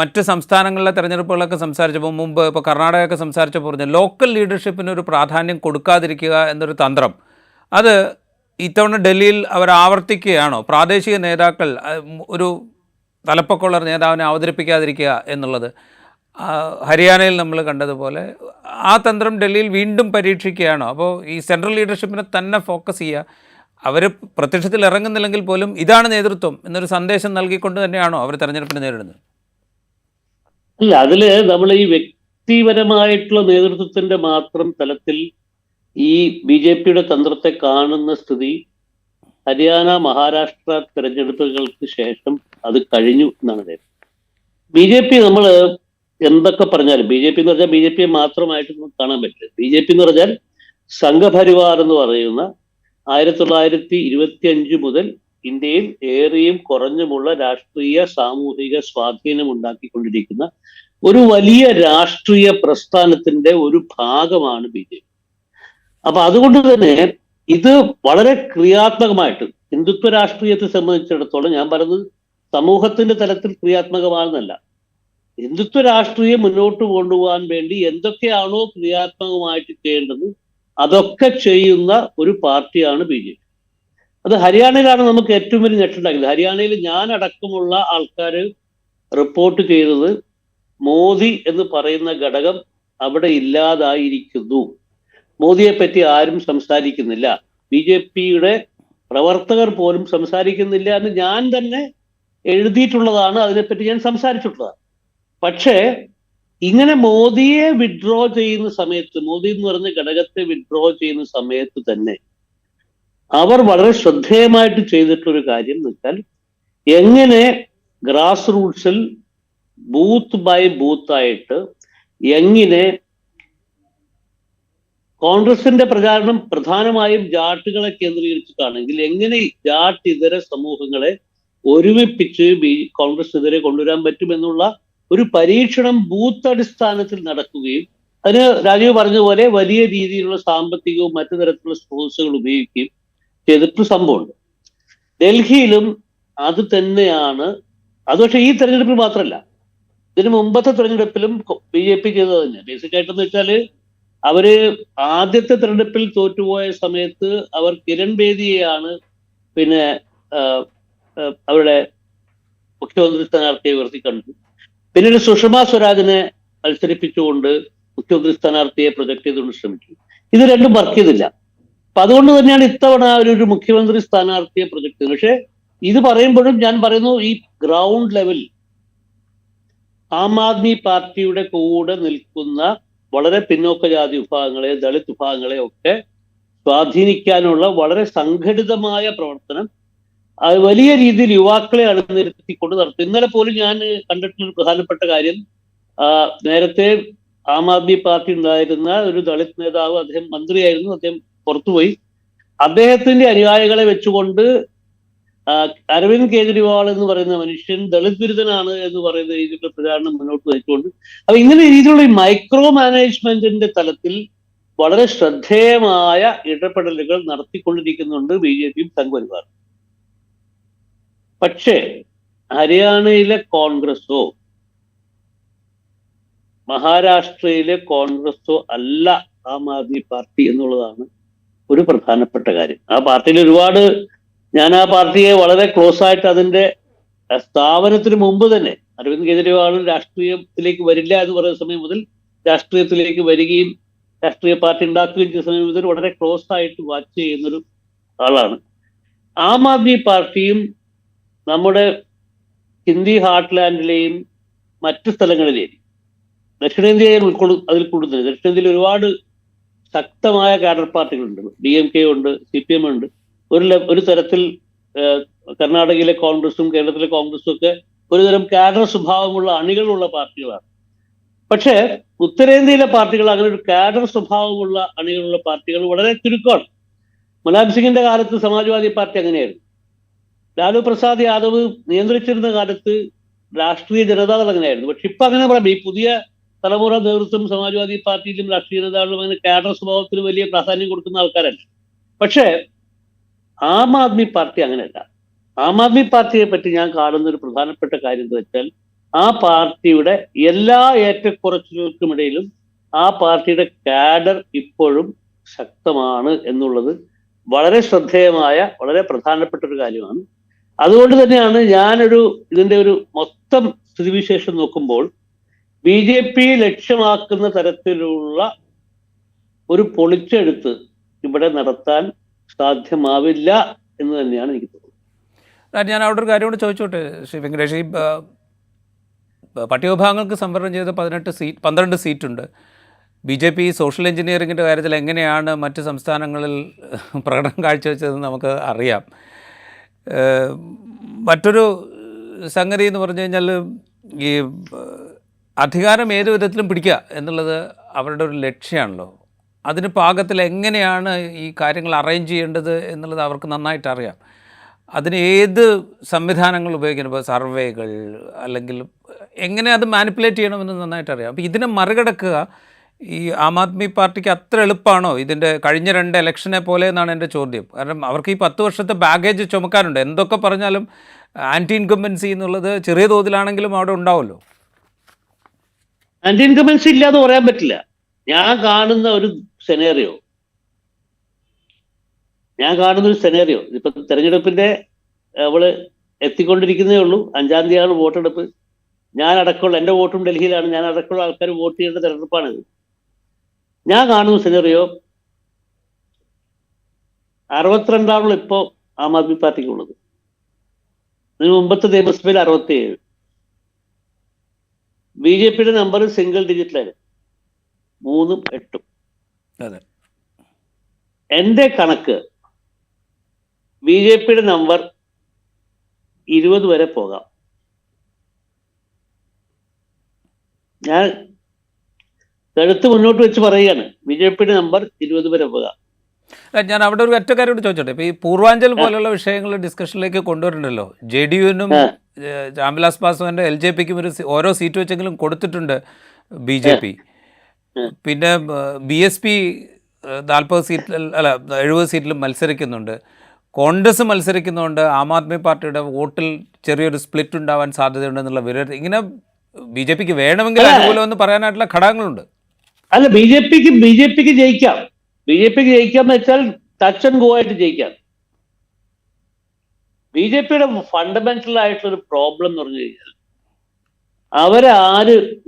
മറ്റ് സംസ്ഥാനങ്ങളിലെ തെരഞ്ഞെടുപ്പുകളൊക്കെ സംസാരിച്ചപ്പോൾ, മുമ്പ് ഇപ്പോൾ കർണാടകയൊക്കെ സംസാരിച്ചപ്പോൾ പറഞ്ഞു ലോക്കൽ ലീഡർഷിപ്പിനൊരു പ്രാധാന്യം കൊടുക്കാതിരിക്കുക എന്നൊരു തന്ത്രം, അത് ഇത്തവണ ഡൽഹിയിൽ അവർ ആവർത്തിക്കുകയാണോ? പ്രാദേശിക നേതാക്കൾ ഒരു തലപ്പൊക്കമുള്ള നേതാവിനെ അവതരിപ്പിക്കാതിരിക്കുക എന്നുള്ളത് ഹരിയാനയിൽ നമ്മൾ കണ്ടതുപോലെ ആ തന്ത്രം ഡൽഹിയിൽ വീണ്ടും പരീക്ഷിക്കുകയാണോ? അപ്പോൾ ഈ സെൻട്രൽ ലീഡർഷിപ്പിനെ തന്നെ ഫോക്കസ് ചെയ്യുക, അവർ പ്രത്യക്ഷത്തിൽ ഇറങ്ങുന്നില്ലെങ്കിൽ പോലും ഇതാണ് നേതൃത്വം എന്നൊരു സന്ദേശം നൽകിക്കൊണ്ട് തന്നെയാണോ അവർ തെരഞ്ഞെടുപ്പിനെ നേരിടുന്നത്? അല്ല, അതില് നമ്മൾ ഈ വ്യക്തിപരമായിട്ടുള്ള നേതൃത്വത്തിന്റെ മാത്രം തലത്തിൽ ഈ BJPയുടെ തന്ത്രത്തെ കാണുന്ന സ്ഥിതി ഹരിയാന, മഹാരാഷ്ട്ര തെരഞ്ഞെടുപ്പുകൾക്ക് ശേഷം അത് കഴിഞ്ഞു എന്നാണ്. BJP നമ്മൾ എന്തൊക്കെ പറഞ്ഞാലും, BJP എന്ന് പറഞ്ഞാൽ BJPയെ മാത്രമായിട്ട് കാണാൻ പറ്റില്ല. BJP എന്ന് പറഞ്ഞാൽ സംഘപരിവാർ എന്ന് പറയുന്ന 1925 മുതൽ ഇന്ത്യയിൽ ഏറിയും കുറഞ്ഞുമുള്ള രാഷ്ട്രീയ സാമൂഹിക സ്വാധീനം ഉണ്ടാക്കിക്കൊണ്ടിരിക്കുന്ന ഒരു വലിയ രാഷ്ട്രീയ പ്രസ്ഥാനത്തിന്റെ ഒരു ഭാഗമാണ് BJP. അപ്പൊ അതുകൊണ്ട് തന്നെ ഇത് വളരെ ക്രിയാത്മകമായിട്ട് ഹിന്ദുത്വ രാഷ്ട്രീയത്തെ സംബന്ധിച്ചിടത്തോളം, ഞാൻ പറയുന്നത് സമൂഹത്തിന്റെ തലത്തിൽ ക്രിയാത്മകമാണെന്നല്ല, ഹിന്ദുത്വ രാഷ്ട്രീയം മുന്നോട്ട് കൊണ്ടുപോകാൻ വേണ്ടി എന്തൊക്കെയാണോ ക്രിയാത്മകമായിട്ട് ചെയ്യേണ്ടത് അതൊക്കെ ചെയ്യുന്ന ഒരു പാർട്ടിയാണ് BJP. അത് ഹരിയാനയിലാണ് നമുക്ക് ഏറ്റവും വലിയ ഞെട്ടുണ്ടാക്കിയത്. ഹരിയാനയിൽ ഞാൻ അടക്കമുള്ള ആൾക്കാർ റിപ്പോർട്ട് ചെയ്തത് മോദി എന്ന് പറയുന്ന ഘടകം അവിടെ ഇല്ലാതായിരിക്കുന്നു, മോദിയെ പറ്റി ആരും സംസാരിക്കുന്നില്ല, BJPയുടെ പ്രവർത്തകർ പോലും സംസാരിക്കുന്നില്ല എന്ന് ഞാൻ തന്നെ എഴുതിയിട്ടുള്ളതാണ്, അതിനെപ്പറ്റി ഞാൻ സംസാരിച്ചിട്ടുള്ളതാണ്. പക്ഷേ ഇങ്ങനെ മോദിയെ വിഡ്രോ ചെയ്യുന്ന സമയത്ത്, മോദി എന്ന് പറഞ്ഞ ഘടകത്തെ വിഡ്രോ ചെയ്യുന്ന സമയത്ത് തന്നെ അവർ വളരെ ശ്രദ്ധേയമായിട്ട് ചെയ്തിട്ടൊരു കാര്യം എന്ന് വെച്ചാൽ, എങ്ങനെ ഗ്രാസ് റൂട്ട്സിൽ ബൂത്ത് ബൈ ബൂത്ത് ആയിട്ട് എങ്ങനെ കോൺഗ്രസിന്റെ പ്രചാരണം പ്രധാനമായും ജാട്ടുകളെ കേന്ദ്രീകരിച്ചിട്ടാണെങ്കിൽ എങ്ങനെ ജാട്ട് ഇതര സമൂഹങ്ങളെ ഒരുമിപ്പിച്ച് കോൺഗ്രസിനെതിരെ കൊണ്ടുവരാൻ പറ്റുമെന്നുള്ള ഒരു പരീക്ഷണം ബൂത്ത് അടിസ്ഥാനത്തിൽ നടക്കുകയും അതിന് രാജീവ് പറഞ്ഞതുപോലെ വലിയ രീതിയിലുള്ള സാമ്പത്തികവും മറ്റു തരത്തിലുള്ള സ്രോതസ്സുകൾ ഉപയോഗിക്കുകയും ചെയ്തിട്ട് സംഭവമുണ്ട്. ഡൽഹിയിലും അത് തന്നെയാണ്. അത് പക്ഷേ ഈ തെരഞ്ഞെടുപ്പിൽ മാത്രമല്ല, ഇതിന് മുമ്പത്തെ തെരഞ്ഞെടുപ്പിലും BJP ചെയ്തത് തന്നെ. ബേസിക് ആയിട്ടെന്ന് വെച്ചാല് അവര് ആദ്യത്തെ തെരഞ്ഞെടുപ്പിൽ തോറ്റുപോയ സമയത്ത് അവർ കിരൺ ബേദിയെയാണ് പിന്നെ അവരുടെ മുഖ്യമന്ത്രി സ്ഥാനാർത്ഥിയെ ഉയർത്തി കണ്ടു. പിന്നീട് സുഷമ സ്വരാജിനെ മത്സരിപ്പിച്ചുകൊണ്ട് മുഖ്യമന്ത്രി സ്ഥാനാർത്ഥിയെ പ്രൊജക്ട് ചെയ്തുകൊണ്ട് ശ്രമിച്ചു. ഇത് രണ്ടും വർക്ക് ചെയ്തില്ല. അപ്പൊ അതുകൊണ്ട് തന്നെയാണ് ഇത്തവണ ഒരു മുഖ്യമന്ത്രി സ്ഥാനാർത്ഥിയെ പ്രൊജക്ട് ചെയ്തത്. പക്ഷെ ഇത് പറയുമ്പോഴും ഞാൻ പറയുന്നു, ഈ ഗ്രൗണ്ട് ലെവൽ ആം ആദ്മി പാർട്ടിയുടെ കൂടെ നിൽക്കുന്ന വളരെ പിന്നോക്ക ജാതി വിഭാഗങ്ങളെ, ദളിത് വിഭാഗങ്ങളെ ഒക്കെ സ്വാധീനിക്കാനുള്ള വളരെ സംഘടിതമായ പ്രവർത്തനം അത് വലിയ രീതിയിൽ യുവാക്കളെ അണിനിരത്തിക്കൊണ്ട് നടത്തും. ഇന്നലെ പോലും ഞാൻ കണ്ടിട്ടുള്ള പ്രധാനപ്പെട്ട കാര്യം, നേരത്തെ ആം ആദ്മി പാർട്ടി ഉണ്ടായിരുന്ന ഒരു ദളിത് നേതാവ്, അദ്ദേഹം മന്ത്രിയായിരുന്നു, അദ്ദേഹം പുറത്തുപോയി. അദ്ദേഹത്തിന്റെ അനുയായികളെ വെച്ചുകൊണ്ട് അരവിന്ദ് കെജ്രിവാൾ എന്ന് പറയുന്ന മനുഷ്യൻ ദളിത് വിരുദ്ധനാണ് എന്ന് പറയുന്ന രീതിയിലുള്ള പ്രചാരണം മുന്നോട്ട് നയിച്ചുകൊണ്ട്, അപ്പൊ ഇങ്ങനെ രീതിയിലുള്ള ഈ മൈക്രോ മാനേജ്മെന്റിന്റെ തലത്തിൽ വളരെ ശ്രദ്ധേയമായ ഇടപെടലുകൾ നടത്തിക്കൊണ്ടിരിക്കുന്നുണ്ട് BJPയും സംഘപരിവാറും. പക്ഷേ ഹരിയാനയിലെ കോൺഗ്രസോ മഹാരാഷ്ട്രയിലെ കോൺഗ്രസോ അല്ല ആം ആദ്മി പാർട്ടി എന്നുള്ളതാണ് ഒരു പ്രധാനപ്പെട്ട കാര്യം. ആ പാർട്ടിയിൽ ഒരുപാട്, ഞാൻ ആ പാർട്ടിയെ വളരെ ക്ലോസ് ആയിട്ട് അതിന്റെ സ്ഥാപനത്തിന് മുമ്പ് തന്നെ, അരവിന്ദ് കെജ്രിവാളും രാഷ്ട്രീയത്തിലേക്ക് വരില്ല എന്ന് പറയുന്ന സമയം മുതൽ രാഷ്ട്രീയത്തിലേക്ക് വരികയും രാഷ്ട്രീയ പാർട്ടി ഉണ്ടാക്കുകയും ചെയ്ത സമയം മുതൽ വളരെ ക്ലോസ് ആയിട്ട് വാച്ച് ചെയ്യുന്നൊരു ആളാണ്. ആം ആദ്മി പാർട്ടിയും നമ്മുടെ ഹിന്ദി ഹാർട്ട്ലാൻഡിലെയും മറ്റു സ്ഥലങ്ങളിലെയും ദക്ഷിണേന്ത്യയിൽ അതിൽ കൂടുതൽ ദക്ഷിണേന്ത്യയിൽ ഒരുപാട് ശക്തമായ കാഡർ പാർട്ടികളുണ്ട്. DMK ഉണ്ട്, CPM ഉണ്ട്. ഒരു തരത്തിൽ കർണാടകയിലെ കോൺഗ്രസും കേരളത്തിലെ കോൺഗ്രസും ഒക്കെ ഒരുതരം കാഡർ സ്വഭാവമുള്ള അണികളുള്ള പാർട്ടികളാണ്. പക്ഷേ ഉത്തരേന്ത്യയിലെ പാർട്ടികൾ അങ്ങനെ ഒരു കാഡർ സ്വഭാവമുള്ള അണികളുള്ള പാർട്ടികൾ വളരെ ചുരുക്കമാണ്. മുലായം സിംഗിന്റെ കാലത്ത് സമാജ്വാദി പാർട്ടി അങ്ങനെയായിരുന്നു. ലാലു പ്രസാദ് യാദവ് നിയന്ത്രിച്ചിരുന്ന കാലത്ത് രാഷ്ട്രീയ ജനതാദൾ അങ്ങനെയായിരുന്നു. പക്ഷെ ഇപ്പൊ അങ്ങനെ പറയാം, ഈ പുതിയ തലമുറ നേതൃത്വം സമാജ്വാദി പാർട്ടിയിലും രാഷ്ട്രീയ ജനതാദളും അങ്ങനെ കാഡർ സ്വഭാവത്തിന് വലിയ പ്രാധാന്യം കൊടുക്കുന്ന ആൾക്കാരല്ല. പക്ഷേ ആം ആദ്മി പാർട്ടി അങ്ങനെയല്ല. ആം ആദ്മി പാർട്ടിയെ പറ്റി ഞാൻ കാണുന്ന ഒരു പ്രധാനപ്പെട്ട കാര്യം എന്ന് വെച്ചാൽ, ആ പാർട്ടിയുടെ എല്ലാ ഏറ്റക്കുറച്ചിലുകൾക്കുമിടയിലും ആ പാർട്ടിയുടെ കാഡർ ഇപ്പോഴും ശക്തമാണ് എന്നുള്ളത് വളരെ ശ്രദ്ധേയമായ വളരെ പ്രധാനപ്പെട്ട ഒരു കാര്യമാണ്. അതുകൊണ്ട് തന്നെയാണ് ഇതിന്റെ ഒരു മൊത്തം സ്ഥിതിവിശേഷം നോക്കുമ്പോൾ BJP ലക്ഷ്യമാക്കുന്ന തരത്തിലുള്ള ഒരു പൊളിച്ചെടുത്ത് ഇവിടെ നടത്താൻ സാധ്യമാവില്ല എന്ന് തന്നെയാണ് എനിക്ക് തോന്നുന്നത്. ഞാൻ അവിടെ ഒരു കാര്യം കൂടെ ചോദിച്ചോട്ടെ ശ്രീ വെങ്കടേഷ്, ഈ പട്ടികവിഭാഗങ്ങൾക്ക് സംവരണം ചെയ്ത 12 സീറ്റുണ്ട്. BJP സോഷ്യൽ എഞ്ചിനീയറിങ്ങിൻ്റെ കാര്യത്തിൽ എങ്ങനെയാണ് മറ്റ് സംസ്ഥാനങ്ങളിൽ പ്രകടനം കാഴ്ചവെച്ചതെന്ന് നമുക്ക് അറിയാം. മറ്റൊരു സംഗതി എന്ന് പറഞ്ഞു കഴിഞ്ഞാൽ, ഈ അധികാരം ഏത് വിധത്തിലും പിടിക്കുക എന്നുള്ളത് അവരുടെ ഒരു ലക്ഷ്യമാണല്ലോ. അതിന് പാകത്തിൽ എങ്ങനെയാണ് ഈ കാര്യങ്ങൾ അറേഞ്ച് ചെയ്യേണ്ടത് എന്നുള്ളത് അവർക്ക് നന്നായിട്ട് അറിയാം. അതിന് ഏത് സംവിധാനങ്ങൾ ഉപയോഗിക്കണം, ഇപ്പോൾ സർവേകൾ അല്ലെങ്കിൽ എങ്ങനെ അത് മാനിപ്പുലേറ്റ് ചെയ്യണമെന്ന് നന്നായിട്ട് അറിയാം. അപ്പോൾ ഇതിനെ മറികടക്കുക ഈ ആം ആദ്മി പാർട്ടിക്ക് അത്ര എളുപ്പമാണോ ഇതിൻ്റെ കഴിഞ്ഞ 2 ഇലക്ഷനെ പോലെ എന്നാണ് എൻ്റെ ചോദ്യം. കാരണം അവർക്ക് ഈ 10 വർഷത്തെ ബാഗേജ് ചുമക്കാനുണ്ട്. എന്തൊക്കെ പറഞ്ഞാലും ആൻറ്റി ഇൻകംബൻസി എന്നുള്ളത് ചെറിയ തോതിലാണെങ്കിലും അവിടെ ഉണ്ടാവുമല്ലോ. ആന്റി ഇൻകംബൻസി ഇല്ലാതെ പറയാൻ പറ്റില്ല. ഞാൻ കാണുന്ന ഒരു സെനേറിയോ ഇപ്പൊ തെരഞ്ഞെടുപ്പിന്റെ അവള് എത്തിക്കൊണ്ടിരിക്കുന്നേ ഉള്ളൂ. 5-ാം തീയതിയാണ് വോട്ടെടുപ്പ്. എൻ്റെ വോട്ടും ഡൽഹിയിലാണ്. ഞാൻ അടക്കമുള്ള ആൾക്കാർ വോട്ട് ചെയ്യേണ്ട തെരഞ്ഞെടുപ്പാണിത്. ഞാൻ കാണുന്ന സെനേറിയോ 62 ഇപ്പോ ആം ആദ്മി പാർട്ടിക്കുള്ളത്. ഇതിന് മുമ്പത്തെ നിയമസഭയിൽ 67. BJP നമ്പർ സിംഗിൾ ഡിജിറ്റിലായിരുന്നു, 3ഉം 8ഉം. അതെ, എന്റെ കണക്ക് BJP നമ്പർ 20 വരെ പോകാം. ഞാൻ കഴുത്ത് മുന്നോട്ട് വെച്ച് പറയുകയാണ്, BJP നമ്പർ 20 വരെ പോകാം. ഞാൻ അവിടെ ഒരു ഒറ്റ കാര്യം കൂടി ചോദിച്ചോട്ടെ. ഇപ്പോൾ ഈ പൂർവാഞ്ചൽ പോലുള്ള വിഷയങ്ങൾ ഡിസ്കഷനിലേക്ക് കൊണ്ടുവരുന്നുണ്ടല്ലോ. JDU-നും രാംവിലാസ് പാസ്വാന്റെ LJP-ക്കും ഓരോ സീറ്റ് വെച്ചെങ്കിലും കൊടുത്തിട്ടുണ്ട് BJP. പിന്നെ BSP 40 സീറ്റിൽ അല്ല 70 സീറ്റിലും മത്സരിക്കുന്നുണ്ട്. കോൺഗ്രസ് മത്സരിക്കുന്നതുകൊണ്ട് ആം ആദ്മി പാർട്ടിയുടെ വോട്ടിൽ ചെറിയൊരു സ്പ്ലിറ്റ് ഉണ്ടാവാൻ സാധ്യതയുണ്ടെന്നുള്ള വിവരം ഇങ്ങനെ BJP-ക്ക് വേണമെങ്കിൽ അനുകൂലമെന്ന് പറയാനായിട്ടുള്ള ഘടകങ്ങളുണ്ട്. അല്ല, BJPക്ക് ജയിക്കാം. BJPക്ക് ജയിക്കാന്ന് വെച്ചാൽ ടച്ച് ആൻഡ് ഗോ ആയിട്ട് ജയിക്കാം. BJPയുടെ ഫണ്ടമെന്റൽ ആയിട്ടുള്ളൊരു പ്രോബ്ലം എന്ന് പറഞ്ഞു കഴിഞ്ഞാൽ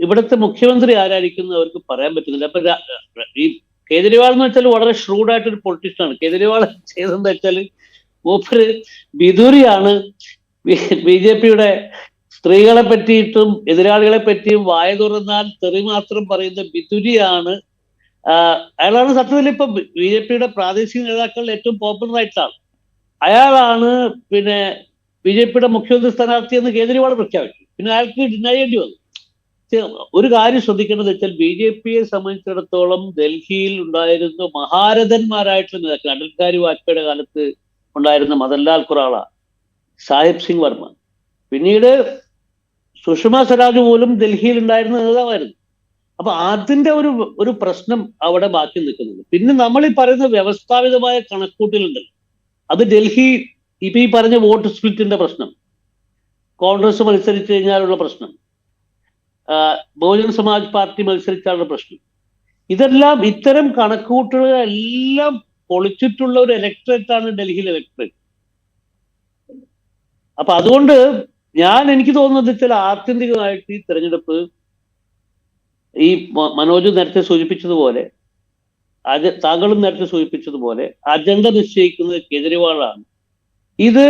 ഇവിടുത്തെ മുഖ്യമന്ത്രി ആരായിരിക്കും അവർക്ക് പറയാൻ പറ്റുന്നില്ല. അപ്പൊ ഈ കേജ്രിവാൾ എന്ന് വെച്ചാൽ വളരെ ഷ്രൂഡായിട്ടൊരു പൊളിറ്റീഷ്യനാണ്. കേജ്രിവാൾ ചെയ്തെന്ന് വെച്ചാൽ മൂപ്പര് ബിദൂരിയാണ്. BJPയുടെ സ്ത്രീകളെ പറ്റിയിട്ടും എതിരാളികളെ പറ്റിയും വായ തുറന്നാൽ തെറി മാത്രം പറയുന്ന ബിദുരിയാണ്. അയാളാണ് സത്യത്തിൽ ഇപ്പൊ BJPയുടെ പ്രാദേശിക നേതാക്കളിൽ ഏറ്റവും പോപ്പുലർ ആയിട്ടാണ്. അയാളാണ് പിന്നെ BJPയുടെ മുഖ്യമന്ത്രി സ്ഥാനാർത്ഥി എന്ന് കേജ്രിവാൾ പ്രഖ്യാപിച്ചു. പിന്നെ അയാൾക്ക് ഡിനൈ ചെയ്യേണ്ടി വന്നു. ഒരു കാര്യം ശ്രദ്ധിക്കേണ്ടത് വെച്ചാൽ BJPയെ സംബന്ധിച്ചിടത്തോളം ഡൽഹിയിൽ ഉണ്ടായിരുന്ന മഹാരഥന്മാരായിട്ടുള്ള നേതാക്കൾ, അടൽ ബിഹാരി വാജ്പേയിയുടെ കാലത്ത് ഉണ്ടായിരുന്ന മദൻലാൽ ഖുറാള, സാഹിബ് സിംഗ് വർമ്മ, പിന്നീട് സുഷമ സ്വരാജ് പോലും ഡൽഹിയിൽ ഉണ്ടായിരുന്ന നേതാവായിരുന്നു. അപ്പൊ അതിന്റെ ഒരു പ്രശ്നം അവിടെ ബാക്കി നിൽക്കുന്നുണ്ട്. പിന്നെ നമ്മൾ ഈ പറയുന്ന വ്യവസ്ഥാപിതമായ കണക്കൂട്ടലുണ്ടല്ലോ, അത് ഡൽഹി ഇപ്പൊ ഈ പറഞ്ഞ വോട്ട് സ്പ്ലിറ്റിന്റെ പ്രശ്നം, കോൺഗ്രസ് മത്സരിച്ചു കഴിഞ്ഞാലുള്ള പ്രശ്നം, ബഹുജൻ സമാജ് പാർട്ടി മത്സരിച്ചാലുള്ള പ്രശ്നം, ഇതെല്ലാം ഇത്തരം കണക്കുകൂട്ടലുകളെല്ലാം പൊളിച്ചിട്ടുള്ള ഒരു ഇലക്ടറേറ്റ് ആണ് ഡൽഹിയിലെ ഇലക്ടറേറ്റ്. അപ്പൊ അതുകൊണ്ട് എനിക്ക് തോന്നുന്നത് വെച്ചാൽ ആത്യന്തികമായിട്ട് ഈ തെരഞ്ഞെടുപ്പ് ഈ മനോജ് നേരത്തെ സൂചിപ്പിച്ചതുപോലെ, താങ്കളും നേരത്തെ സൂചിപ്പിച്ചതുപോലെ അജണ്ട നിശ്ചയിക്കുന്നത് കേജ്രിവാളാണ്. ഇത്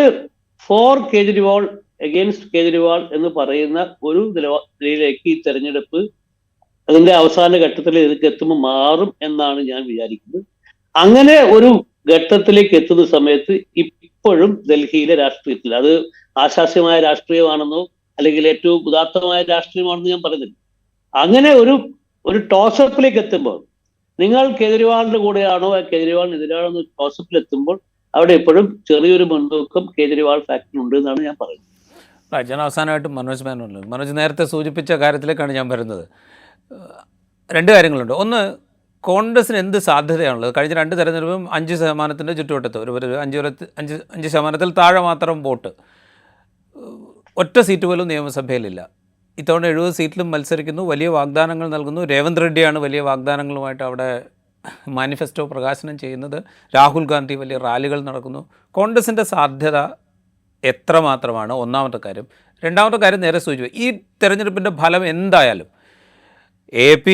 ഫോർ കേജ്രിവാൾ അഗെയിൻസ്റ്റ് കേജ്രിവാൾ എന്ന് പറയുന്ന ഒരു നിലയിലേക്ക് ഈ തെരഞ്ഞെടുപ്പ് അതിന്റെ അവസാന ഘട്ടത്തിൽ ഇതിലേക്ക് എത്തുമ്പോൾ മാറും എന്നാണ് ഞാൻ വിചാരിക്കുന്നത്. അങ്ങനെ ഒരു ഘട്ടത്തിലേക്ക് എത്തുന്ന സമയത്ത് ഇപ്പോഴും ഡൽഹിയിലെ രാഷ്ട്രീയത്തിൽ അത് ആശാസ്യമായ രാഷ്ട്രീയമാണെന്നോ അല്ലെങ്കിൽ ഏറ്റവും ഉദാത്തമായ രാഷ്ട്രീയമാണെന്ന് ഞാൻ പറയുന്നില്ല. അങ്ങനെ ഒരു ടോസപ്പിലേക്ക് എത്തുമ്പോൾ നിങ്ങൾ കേജ്രിവാളിന്റെ കൂടെയാണോ കേജ്രിവാളിനെതിരാണോ എന്ന് ടോസപ്പിൽ എത്തുമ്പോൾ അവിടെ എപ്പോഴും ചെറിയൊരു മുൻതൂക്കം കേജ്രിവാൾ ഫാക്ടറിനുണ്ട് എന്നാണ് ഞാൻ പറയുന്നത്. ഞാൻ അവസാനമായിട്ട് മനോജ് മേനോൻ, മനോജ് നേരത്തെ സൂചിപ്പിച്ച കാര്യത്തിലേക്കാണ് ഞാൻ വരുന്നത്. രണ്ട് കാര്യങ്ങളുണ്ട്. ഒന്ന്, കോൺഗ്രസിന് എന്ത് സാധ്യതയാണുള്ളത്? കഴിഞ്ഞ 2 തെരഞ്ഞെടുപ്പും 5% ചുറ്റുവട്ടത്ത്, ഒരു 5% താഴെ മാത്രം വോട്ട്, ഒറ്റ സീറ്റ് പോലും നിയമസഭയിലില്ല. ഇത്തവണ 70 സീറ്റിലും മത്സരിക്കുന്നു, വലിയ വാഗ്ദാനങ്ങൾ നൽകുന്നു. രേവന്ത് റെഡ്ഡിയാണ് വലിയ വാഗ്ദാനങ്ങളുമായിട്ട് അവിടെ മാനിഫെസ്റ്റോ പ്രകാശനം ചെയ്യുന്നത്. രാഹുൽ ഗാന്ധി വലിയ റാലികൾ നടക്കുന്നു. കോൺഗ്രസിൻ്റെ സാധ്യത എത്രമാത്രമാണ്? ഒന്നാമത്തെ കാര്യം. രണ്ടാമത്തെ കാര്യം നേരെ സൂചിപ്പിച്ചു, ഈ തെരഞ്ഞെടുപ്പിൻ്റെ ഫലം എന്തായാലും AP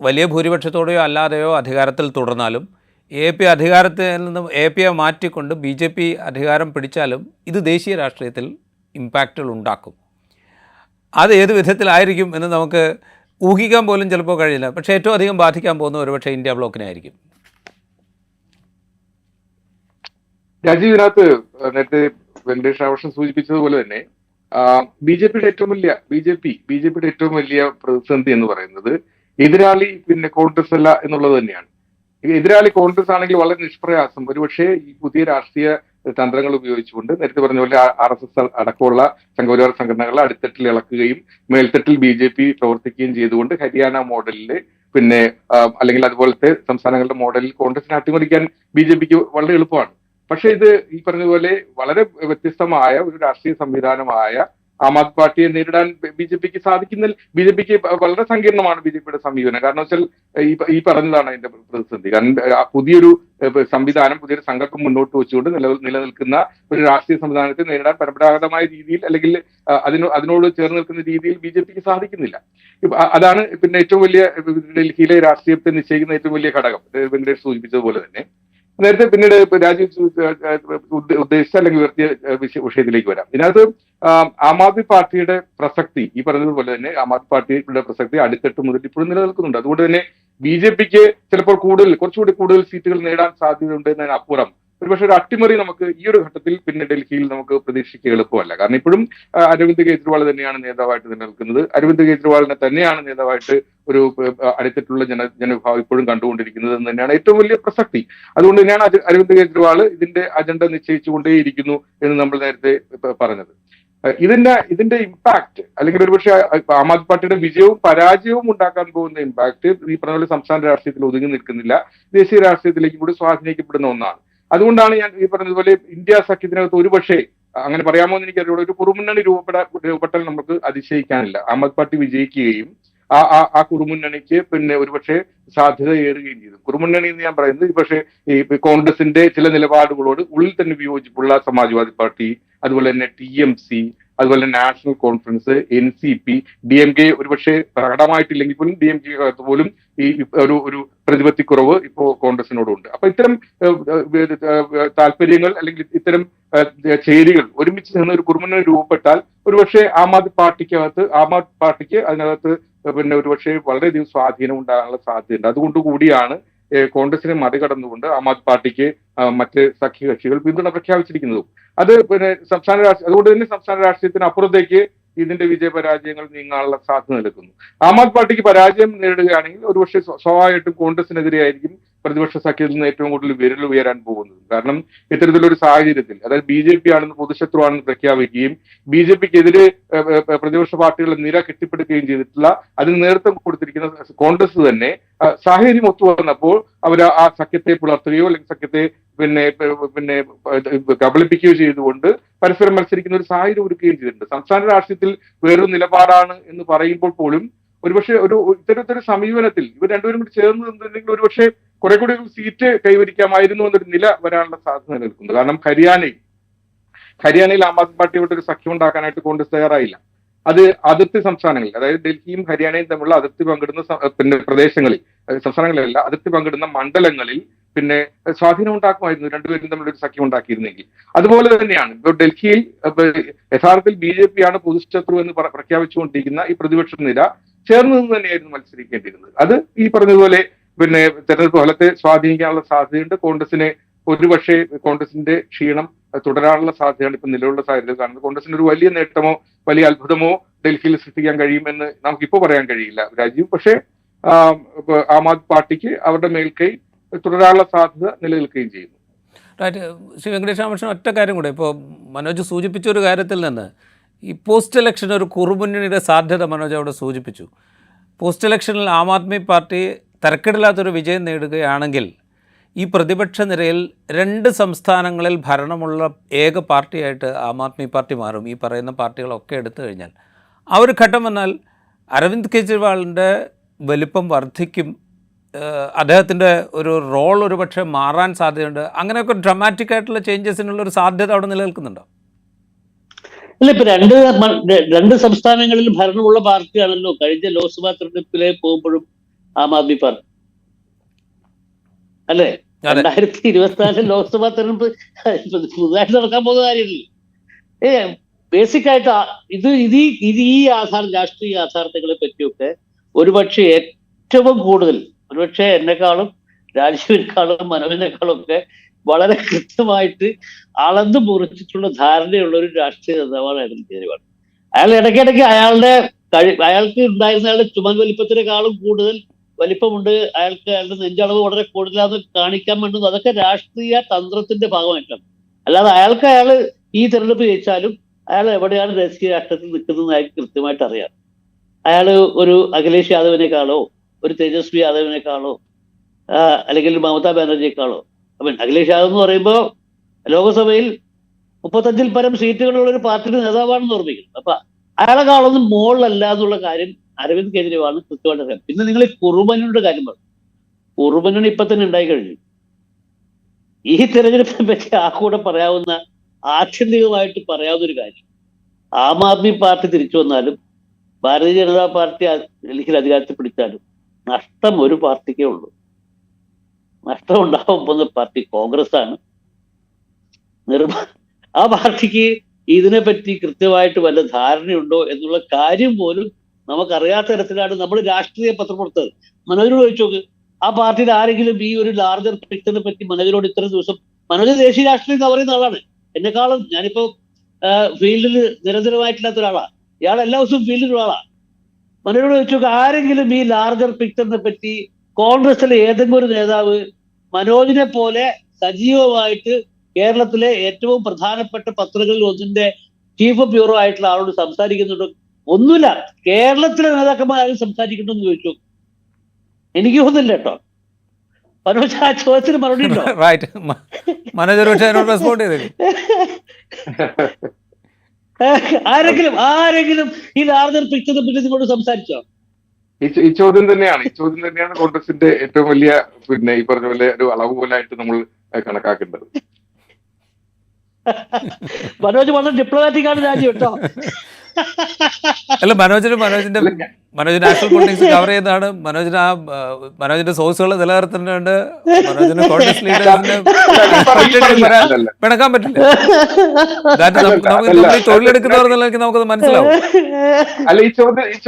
വലിയ ഭൂരിപക്ഷത്തോടെയോ അല്ലാതെയോ അധികാരത്തിൽ തുടർന്നാലും, AP അധികാരത്തിൽ നിന്നും APയെ മാറ്റിക്കൊണ്ട് BJP അധികാരം പിടിച്ചാലും ഇത് ദേശീയ രാഷ്ട്രീയത്തിൽ ഇമ്പാക്റ്റുകൾ ഉണ്ടാക്കും. അത് ഏത് വിധത്തിലായിരിക്കും എന്ന് നമുക്ക് ഊഹിക്കാൻ പോലും ചിലപ്പോൾ കഴിയില്ല. പക്ഷേ ഏറ്റവും അധികം ബാധിക്കാൻ പോകുന്ന ഒരുപക്ഷെ ഇന്ത്യ ബ്ലോക്കിനെ ആയിരിക്കും. രാജീവ്, ഇതിനകത്ത് നേരത്തെ വെങ്കടേഷ് രാമകൃഷ്ണൻ സൂചിപ്പിച്ചതുപോലെ തന്നെ ബിജെപിയുടെ ഏറ്റവും വലിയ പ്രതിസന്ധി എന്ന് പറയുന്നത് എതിരാളി പിന്നെ കോൺഗ്രസ് അല്ല എന്നുള്ളത് തന്നെയാണ്. എതിരാളി കോൺഗ്രസ് ആണെങ്കിൽ വളരെ നിഷ്പ്രയാസം ഒരുപക്ഷെ ഈ പുതിയ രാഷ്ട്രീയ തന്ത്രങ്ങൾ ഉപയോഗിച്ചുകൊണ്ട് നേരത്തെ പറഞ്ഞ പോലെ RSS അടക്കമുള്ള സംഘപരിവാർ സംഘടനകളെ അടിത്തട്ടിൽ ഇളക്കുകയും മേൽത്തട്ടിൽ BJP പ്രവർത്തിക്കുകയും ചെയ്തുകൊണ്ട് ഹരിയാന മോഡലില് പിന്നെ അല്ലെങ്കിൽ അതുപോലത്തെ സംസ്ഥാനങ്ങളുടെ മോഡലിൽ കോൺഗ്രസിനെ അട്ടിമറിക്കാൻ BJPക്ക് വളരെ എളുപ്പമാണ്. പക്ഷെ ഇത് ഈ പറഞ്ഞതുപോലെ വളരെ വ്യത്യസ്തമായ ഒരു രാഷ്ട്രീയ സംവിധാനമായ ആം ആദ്മി പാർട്ടിയെ നേരിടാൻ BJPക്ക് സാധിക്കുന്നില്ല. BJPക്ക് വളരെ സങ്കീർണമാണ് BJPയുടെ സമീപനം. കാരണം വെച്ചാൽ ഈ പറഞ്ഞതാണ് അതിന്റെ പ്രതിസന്ധി. കാരണം പുതിയൊരു സംവിധാനം, പുതിയൊരു സങ്കല്പം മുന്നോട്ട് വെച്ചുകൊണ്ട് നിലനിൽക്കുന്ന ഒരു രാഷ്ട്രീയ സംവിധാനത്തെ നേരിടാൻ പരമ്പരാഗതമായ രീതിയിൽ അല്ലെങ്കിൽ അതിനോട് ചേർന്ന് നിൽക്കുന്ന രീതിയിൽ BJPക്ക് സാധിക്കുന്നില്ല. അതാണ് പിന്നെ ഏറ്റവും വലിയ ഡൽഹിയിലെ രാഷ്ട്രീയത്തെ നിശ്ചയിക്കുന്ന ഏറ്റവും വലിയ ഘടകം. വെങ്കടേഷ് സൂചിപ്പിച്ചതുപോലെ തന്നെ നേരത്തെ പിന്നീട് രാജീവ് ഉദ്ദേശിച്ച അല്ലെങ്കിൽ ഉയർത്തിയ വിഷയത്തിലേക്ക് വരാം. ഇതിനകത്ത് ആം ആദ്മി പാർട്ടിയുടെ പ്രസക്തി ഈ പറഞ്ഞതുപോലെ തന്നെ ആം ആദ്മി പാർട്ടിയുടെ പ്രസക്തി അടിത്തട്ട് മുതൽ ഇപ്പോഴും നിലനിൽക്കുന്നുണ്ട്. അതുകൊണ്ട് തന്നെ BJPക്ക് ചിലപ്പോൾ കുറച്ചുകൂടി കൂടുതൽ സീറ്റുകൾ നേടാൻ സാധ്യതയുണ്ട് എന്നതിനപ്പുറം ഒരുപക്ഷെ ഒരു അട്ടിമറി നമുക്ക് ഈ ഒരു ഘട്ടത്തിൽ പിന്നെ ഡൽഹിയിൽ നമുക്ക് പ്രതീക്ഷിക്കുക എളുപ്പമല്ല. കാരണം ഇപ്പോഴും അരവിന്ദ് കെജ്രിവാൾ തന്നെയാണ് നേതാവായിട്ട് നിലനിൽക്കുന്നത്. അരവിന്ദ് കെജ്രിവാളിനെ തന്നെയാണ് നേതാവായിട്ട് ഒരു അടിത്തട്ടുള്ള ജനവിഭാഗം ഇപ്പോഴും കണ്ടുകൊണ്ടിരിക്കുന്നത് എന്ന് തന്നെയാണ് ഏറ്റവും വലിയ പ്രസക്തി. അതുകൊണ്ട് തന്നെയാണ് അരവിന്ദ് കെജ്രിവാൾ ഇതിന്റെ അജണ്ട നിശ്ചയിച്ചുകൊണ്ടേയിരിക്കുന്നു എന്ന് നമ്മൾ നേരത്തെ പറഞ്ഞത്. ഇതിന്റെ ഇമ്പാക്ട് അല്ലെങ്കിൽ ഒരുപക്ഷെ ആം ആദ്മി പാർട്ടിയുടെ വിജയവും പരാജയവും ഉണ്ടാക്കാൻ പോകുന്ന ഇമ്പാക്ട് ഈ പറഞ്ഞ പോലെ സംസ്ഥാന രാഷ്ട്രീയത്തിൽ ഒതുങ്ങി നിൽക്കുന്നില്ല, ദേശീയ രാഷ്ട്രീയത്തിലേക്ക് കൂടി സ്വാധീനിക്കപ്പെടുന്ന ഒന്നാണ്. അതുകൊണ്ടാണ് ഞാൻ ഈ പറഞ്ഞതുപോലെ ഇന്ത്യ സഖ്യത്തിനകത്ത് ഒരുപക്ഷെ അങ്ങനെ പറയാമോ എന്ന് എനിക്കറിയാം, ഒരു കുറുമുന്നണി രൂപപ്പെട്ടാൽ നമുക്ക് അതിശയിക്കാനില്ല. ആം ആദ്മി പാർട്ടി വിജയിക്കുകയും ആ കുറുമുന്നണിക്ക് പിന്നെ ഒരുപക്ഷെ സാധ്യത ഏറുകയും ചെയ്തു. കുറുമുന്നണി എന്ന് ഞാൻ പറയുന്നത് പക്ഷേ ഈ കോൺഗ്രസിന്റെ ചില നിലപാടുകളോട് ഉള്ളിൽ തന്നെ വിയോജിപ്പുള്ള സമാജ്വാദി പാർട്ടി, അതുപോലെ തന്നെ TMC, അതുപോലെ നാഷണൽ കോൺഫറൻസ്, NCP, DMK ഒരുപക്ഷെ പ്രകടമായിട്ടില്ലെങ്കിൽ പോലും DMK പോലും ഈ ഒരു പ്രതിപത്തിക്കുറവ് ഇപ്പോ കോൺഗ്രസിനോടുണ്ട്. അപ്പൊ ഇത്തരം താല്പര്യങ്ങൾ അല്ലെങ്കിൽ ഇത്തരം ചേരികൾ ഒരുമിച്ച് നിന്ന് ഒരു കുറുമുന്നണി രൂപപ്പെട്ടാൽ ഒരുപക്ഷെ ആം ആദ്മി പാർട്ടിക്ക് അതിനകത്ത് പിന്നെ ഒരുപക്ഷെ വളരെയധികം സ്വാധീനം ഉണ്ടാകാനുള്ള സാധ്യതയുണ്ട്. അതുകൊണ്ട് കൂടിയാണ് കോൺഗ്രസിനെ മറികടന്നുകൊണ്ട് ആം ആദ്മി പാർട്ടിക്ക് മറ്റ് സഖ്യകക്ഷികൾ പിന്തുണ പ്രഖ്യാപിച്ചിരിക്കുന്നതും. അത് പിന്നെ അതുകൊണ്ട് തന്നെ സംസ്ഥാന രാഷ്ട്രീയത്തിന് അപ്പുറത്തേക്ക് ഇതിന്റെ വിജയപരാജയങ്ങൾ നീങ്ങാനുള്ള സാധ്യത നിൽക്കുന്നു. ആം ആദ്മി പാർട്ടിക്ക് പരാജയം നേരിടുകയാണെങ്കിൽ ഒരുപക്ഷെ സ്വാഭാവികമായിട്ടും കോൺഗ്രസിനെതിരെയായിരിക്കും പ്രതിപക്ഷ സഖ്യത്തിൽ നിന്ന് ഏറ്റവും കൂടുതൽ വിരൽ ഉയരാൻ പോകുന്നത്. കാരണം ഇത്തരത്തിലൊരു സാഹചര്യത്തിൽ അതായത് BJP ആണെന്ന് പൊതുശത്രുവാണെന്ന് പ്രഖ്യാപിക്കുകയും BJPക്കെതിരെ പ്രതിപക്ഷ പാർട്ടികളുടെ നിര കെട്ടിപ്പടുക്കുകയും ചെയ്തിട്ടുള്ള അതിന് നേതൃത്വം കൊടുത്തിരിക്കുന്ന കോൺഗ്രസ് തന്നെ സാഹചര്യം ഒത്തുവന്നപ്പോൾ അവർ ആ സഖ്യത്തെ പുലർത്തുകയോ അല്ലെങ്കിൽ സഖ്യത്തെ പിന്നെ കബളിപ്പിക്കുകയോ ചെയ്തുകൊണ്ട് പരസ്പരം മത്സരിക്കുന്ന ഒരു സാഹചര്യം ഒരുക്കുകയും ചെയ്തിട്ടുണ്ട്. സംസ്ഥാന രാഷ്ട്രീയത്തിൽ വേറൊരു നിലപാടാണ് എന്ന് പറയുമ്പോൾ പോലും ഒരുപക്ഷെ ഇത്തരത്തിലൊരു സമീപനത്തിൽ ഇവർ രണ്ടുപേരും കൂടി ചേർന്ന് നിന്നിട്ടുണ്ടെങ്കിൽ ഒരുപക്ഷെ കുറെ കൂടി സീറ്റ് കൈവരിക്കാമായിരുന്നു എന്നൊരു നില വരാനുള്ള സാധ്യത നിലനിൽക്കുന്നു. കാരണം ഹരിയാനയിൽ ആം ആദ്മി പാർട്ടിയോട് ഒരു സഖ്യം ഉണ്ടാക്കാനായിട്ട് കോൺഗ്രസ് തയ്യാറായില്ല. അത് അതിർത്തി സംസ്ഥാനങ്ങളിൽ, അതായത് ഡൽഹിയും ഹരിയാനയും തമ്മിലുള്ള അതിർത്തി പങ്കിടുന്ന പിന്നെ പ്രദേശങ്ങളിൽ, സംസ്ഥാനങ്ങളിലല്ല അതിർത്തി പങ്കിടുന്ന മണ്ഡലങ്ങളിൽ പിന്നെ സ്വാധീനം ഉണ്ടാക്കുമായിരുന്നു രണ്ടുപേരും തമ്മിൽ ഒരു സഖ്യം ഉണ്ടാക്കിയിരുന്നെങ്കിൽ. അതുപോലെ തന്നെയാണ് ഇപ്പോൾ ഡൽഹിയിൽ യഥാർത്ഥത്തിൽ BJP ആണ് പൊതുശത്രു എന്ന് പ്രഖ്യാപിച്ചുകൊണ്ടിരിക്കുന്ന ഈ പ്രതിപക്ഷ നിര ചേർന്ന് നിന്ന് തന്നെയായിരുന്നു മത്സരിക്കേണ്ടിയിരുന്നത്. അത് ഈ പറഞ്ഞതുപോലെ പിന്നെ തെരഞ്ഞെടുപ്പ് ഫലത്തെ സ്വാധീനിക്കാനുള്ള സാധ്യതയുണ്ട്. ഒരുപക്ഷെ കോൺഗ്രസിന്റെ ക്ഷീണം തുടരാനുള്ള സാധ്യതയാണ് ഇപ്പൊ നിലവിലുള്ള സാഹചര്യത്തിൽ കാണുന്നത്. കോൺഗ്രസിന് ഒരു വലിയ നേട്ടമോ വലിയ അത്ഭുതമോ ഡൽഹിയിൽ സൃഷ്ടിക്കാൻ കഴിയുമെന്ന് നമുക്കിപ്പോ പറയാൻ കഴിയില്ല രാജീവ്. പക്ഷേ ആം ആദ്മി പാർട്ടിക്ക് അവരുടെ മേൽക്കൈ തുടരാനുള്ള സാധ്യത നിലനിൽക്കുകയും ചെയ്യുന്നു. ശ്രീ വെങ്കടേഷ് രാമകൃഷ്ണൻ, ഒറ്റ കാര്യം കൂടെ ഇപ്പോൾ മനോജ് സൂചിപ്പിച്ച ഒരു കാര്യത്തിൽ നിന്ന് ഈ പോസ്റ്റ് ഇലക്ഷൻ ഒരു കുറുമുന്നണിയുടെ സാധ്യത മനോജ് അവിടെ സൂചിപ്പിച്ചു. പോസ്റ്റ് ഇലക്ഷനിൽ ആം ആദ്മി പാർട്ടി തരക്കേടില്ലാത്തൊരു വിജയം നേടുകയാണെങ്കിൽ ഈ പ്രതിപക്ഷ നിരയിൽ 2 സംസ്ഥാനങ്ങളിൽ ഭരണമുള്ള ഏക പാർട്ടിയായിട്ട് ആം ആദ്മി പാർട്ടി മാറും. ഈ പറയുന്ന പാർട്ടികളൊക്കെ എടുത്തു കഴിഞ്ഞാൽ ആ ഒരു ഘട്ടം വന്നാൽ അരവിന്ദ് കെജ്രിവാളിൻ്റെ വലിപ്പം വർദ്ധിക്കും, അദ്ദേഹത്തിൻ്റെ ഒരു റോൾ ഒരുപക്ഷെ മാറാൻ സാധ്യതയുണ്ട്. അങ്ങനെയൊക്കെ ഡ്രമാറ്റിക് ആയിട്ടുള്ള ചേഞ്ചസിനുള്ള ഒരു സാധ്യത അവിടെ നിലനിൽക്കുന്നുണ്ടോ? അല്ല, ഇപ്പൊ രണ്ട് സംസ്ഥാനങ്ങളിൽ ഭരണമുള്ള പാർട്ടിയാണല്ലോ കഴിഞ്ഞ ലോക്സഭാ തെരഞ്ഞെടുപ്പിലെ പോകുമ്പോഴും ആം ആദ്മി പാർട്ടി അല്ലേ. 2024 ലോക്സഭാ തെരഞ്ഞെടുപ്പ് പുതുതായിട്ട് നടക്കാൻ പോകുന്ന കാര്യമില്ല. ബേസിക് ആയിട്ട് ഈ രാഷ്ട്രീയ യാഥാർത്ഥ്യങ്ങളെ പറ്റിയൊക്കെ ഒരുപക്ഷെ ഏറ്റവും കൂടുതൽ ഒരുപക്ഷെ എന്നെക്കാളും രാജീവിനേക്കാളും മനോജിനേക്കാളും ഒക്കെ വളരെ കൃത്യമായിട്ട് അളന്നു മുറിച്ചിട്ടുള്ള ധാരണയുള്ള ഒരു രാഷ്ട്രീയ നേതാവാണ് അരവിന്ദ് കെജ്രിവാൾ. അയാൾ ഇടയ്ക്കിടയ്ക്ക് അയാൾക്ക് ഉണ്ടായിരുന്ന അയാളുടെ ചുമൽ വലിപ്പത്തിനേക്കാളും കൂടുതൽ വലിപ്പമുണ്ട്, അയാളുടെ നെഞ്ചളവ് വളരെ കൂടുതലാണെന്ന് കാണിക്കാൻ വേണ്ടത് അതൊക്കെ രാഷ്ട്രീയ തന്ത്രത്തിന്റെ ഭാഗമായിട്ടാണ്. അല്ലാതെ അയാൾ ഈ തെരഞ്ഞെടുപ്പ് ജയിച്ചാലും അയാൾ എവിടെയാണ് രാഷ്ട്രീയ രാഷ്ട്രത്തിൽ നിൽക്കുന്നത് അയാൾക്ക് കൃത്യമായിട്ട് അറിയാം. അയാൾ ഒരു അഖിലേഷ് യാദവിനേക്കാളോ ഒരു തേജസ്വി യാദവിനേക്കാളോ അല്ലെങ്കിൽ മമതാ ബാനർജിയെക്കാളോ, അഖിലേഷ് യാദവ് എന്ന് പറയുമ്പോൾ ലോക്സഭയിൽ 35-ൽ പരം സീറ്റുകളുള്ള ഒരു പാർട്ടിയുടെ നേതാവാണെന്ന് ഓർമ്മിക്കുന്നു. അപ്പൊ അയാളെക്കാളൊന്നും മുകളിലല്ല എന്നുള്ള കാര്യം അരവിന്ദ് കെജ്രിവാളിന് കൃത്യമായിട്ട് അറിയാം. പിന്നെ നിങ്ങൾ ഈ കുറുമുന്നണിയുടെ കാര്യം പറഞ്ഞു. കുറുമുന്നണി ഇപ്പൊ തന്നെ ഉണ്ടായി കഴിഞ്ഞു. ഈ തെരഞ്ഞെടുപ്പിനെ പറ്റി കൂടെ പറയാവുന്ന ആത്യന്തികമായിട്ട് പറയാവുന്ന ഒരു കാര്യം, ആം ആദ്മി പാർട്ടി തിരിച്ചു വന്നാലും ഭാരതീയ ജനതാ പാർട്ടി ഡൽഹിയിൽ അധികാരത്തിൽ പിടിച്ചാലും നഷ്ടം ഒരു പാർട്ടിക്കേ ഉള്ളൂ. നഷ്ടം ഉണ്ടാവാൻ പോകുന്ന പാർട്ടി കോൺഗ്രസ് ആണ്. ആ പാർട്ടിക്ക് ഇതിനെപ്പറ്റി കൃത്യമായിട്ട് വല്ല ധാരണയുണ്ടോ എന്നുള്ള കാര്യം പോലും നമുക്കറിയാത്ത തരത്തിലാണ് നമ്മൾ രാഷ്ട്രീയ പത്രപ്രവർത്തകർ. മനോജിനോട് ചോദിച്ചു നോക്ക്, ആ പാർട്ടിയിൽ ആരെങ്കിലും ഈ ഒരു ലാർജർ പിക്ചറിനെ പറ്റി മനോജിനോട് ഇത്ര ദിവസം, മനോജ് ദേശീയ രാഷ്ട്രീയം എന്ന് പറയുന്ന ആളാണ്. എന്നെക്കാളും ഞാനിപ്പോ ഫീൽഡിൽ നിരന്തരമായിട്ടില്ലാത്ത ഒരാളാണ്. ഇയാൾ എല്ലാ ദിവസവും ഫീൽഡിലുള്ള ആളാണ്. മനോജിനോട് ചോദിച്ചു നോക്ക്, ആരെങ്കിലും ഈ ലാർജർ പിക്ചറിനെ പറ്റി കോൺഗ്രസിലെ ഏതെങ്കിലും ഒരു നേതാവ് മനോജിനെ പോലെ സജീവമായിട്ട് കേരളത്തിലെ ഏറ്റവും പ്രധാനപ്പെട്ട പത്രങ്ങളിൽ ഒന്നിന്റെ ചീഫ് ഓഫ് ബ്യൂറോ ആയിട്ടുള്ള ആളോട് സംസാരിക്കുന്നുണ്ടോ? ഒന്നുമില്ല. കേരളത്തിലെ നേതാക്കന്മാരും സംസാരിക്കണമെന്ന് ചോദിച്ചു. എനിക്ക് തോന്നുന്നില്ല കേട്ടോ. മനോജ് ആ ചോദ്യത്തിന് മറുപടി ഉണ്ടോ? റൈറ്റ്, മനോജ് ഒരു പക്ഷേ അതിനോട് റെസ്പോണ്ട് ചെയ്തേക്കും. ആരെങ്കിലും ഈ ലാർജർ പിക്ചറിനെ പറ്റി നിങ്ങളോട് സംസാരിച്ചോ? ഈ ചോദ്യം തന്നെയാണ് കോൺഗ്രസിന്റെ ഏറ്റവും വലിയ ഈ പറഞ്ഞ പോലെ ഒരു അളവ് പോലായിട്ട് നമ്മൾ കണക്കാക്കേണ്ടത്. മനോജ് വളരെ ഡിപ്ലോമാറ്റിക് ആണ് രാജ്യം കേട്ടോ. അല്ല, മനോജ് നാഷണൽ പൊളിറ്റിക്സ് കവർ ചെയ്യുന്നതാണ്. മനോജിന്റെ സോഴ്സുകൾ നിലനിർത്തുന്നുണ്ട്. മനോജിന് കോൺഗ്രസ് ലീഡേഴ്സിന് പിണക്കാൻ പറ്റില്ല. നമുക്ക് തൊഴിലെടുക്കുന്നവർ എന്നുള്ളതൊക്കെ നമുക്കത് മനസ്സിലാവും. അല്ല, ഈ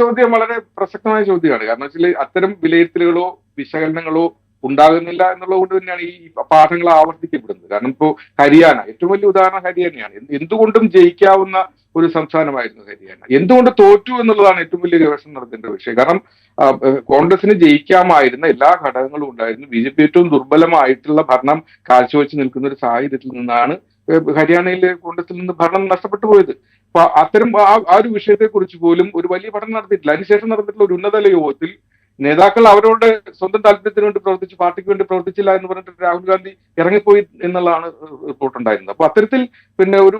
ചോദ്യം വളരെ പ്രസക്തമായ ചോദ്യമാണ്. കാരണം വെച്ചാൽ അത്തരം വിലയിരുത്തലുകളോ വിശകലനങ്ങളോ ഉണ്ടാകുന്നില്ല എന്നുള്ളത് കൊണ്ട് തന്നെയാണ് ഈ പാഠങ്ങൾ ആവർത്തിക്കപ്പെടുന്നത്. കാരണം ഇപ്പോൾ ഹരിയാന ഏറ്റവും വലിയ ഉദാഹരണം ഹരിയാനയാണ്. എന്തുകൊണ്ടും ജയിക്കാവുന്ന ഒരു സംസ്ഥാനമായിരുന്നു ഹരിയാന. എന്തുകൊണ്ട് തോറ്റു എന്നുള്ളതാണ് ഏറ്റവും വലിയ ഗവേഷണം നടത്തേണ്ട വിഷയം. കാരണം കോൺഗ്രസിന് ജയിക്കാമായിരുന്ന എല്ലാ ഘടകങ്ങളും ഉണ്ടായിരുന്നു. BJP ഏറ്റവും ദുർബലമായിട്ടുള്ള ഭരണം കാഴ്ചവെച്ച് നിൽക്കുന്ന ഒരു സാഹചര്യത്തിൽ നിന്നാണ് ഹരിയാനയിലെ കോൺഗ്രസിൽ നിന്ന് ഭരണം നഷ്ടപ്പെട്ടു പോയത്. അപ്പൊ അത്തരം ആ ഒരു വിഷയത്തെ കുറിച്ച് പോലും ഒരു വലിയ പഠനം നടത്തിയിട്ടില്ല. അതിനുശേഷം നടന്നിട്ടുള്ള ഒരു ഉന്നതതല യോഗത്തിൽ നേതാക്കൾ അവരോട് സ്വന്തം താല്പര്യത്തിന് വേണ്ടി പ്രവർത്തിച്ച് പാർട്ടിക്ക് വേണ്ടി പ്രവർത്തിച്ചില്ല എന്ന് പറഞ്ഞിട്ട് രാഹുൽ ഗാന്ധി ഇറങ്ങിപ്പോയി എന്നുള്ളതാണ് റിപ്പോർട്ട് ഉണ്ടായിരുന്നത്. അപ്പൊ അത്തരത്തിൽ ഒരു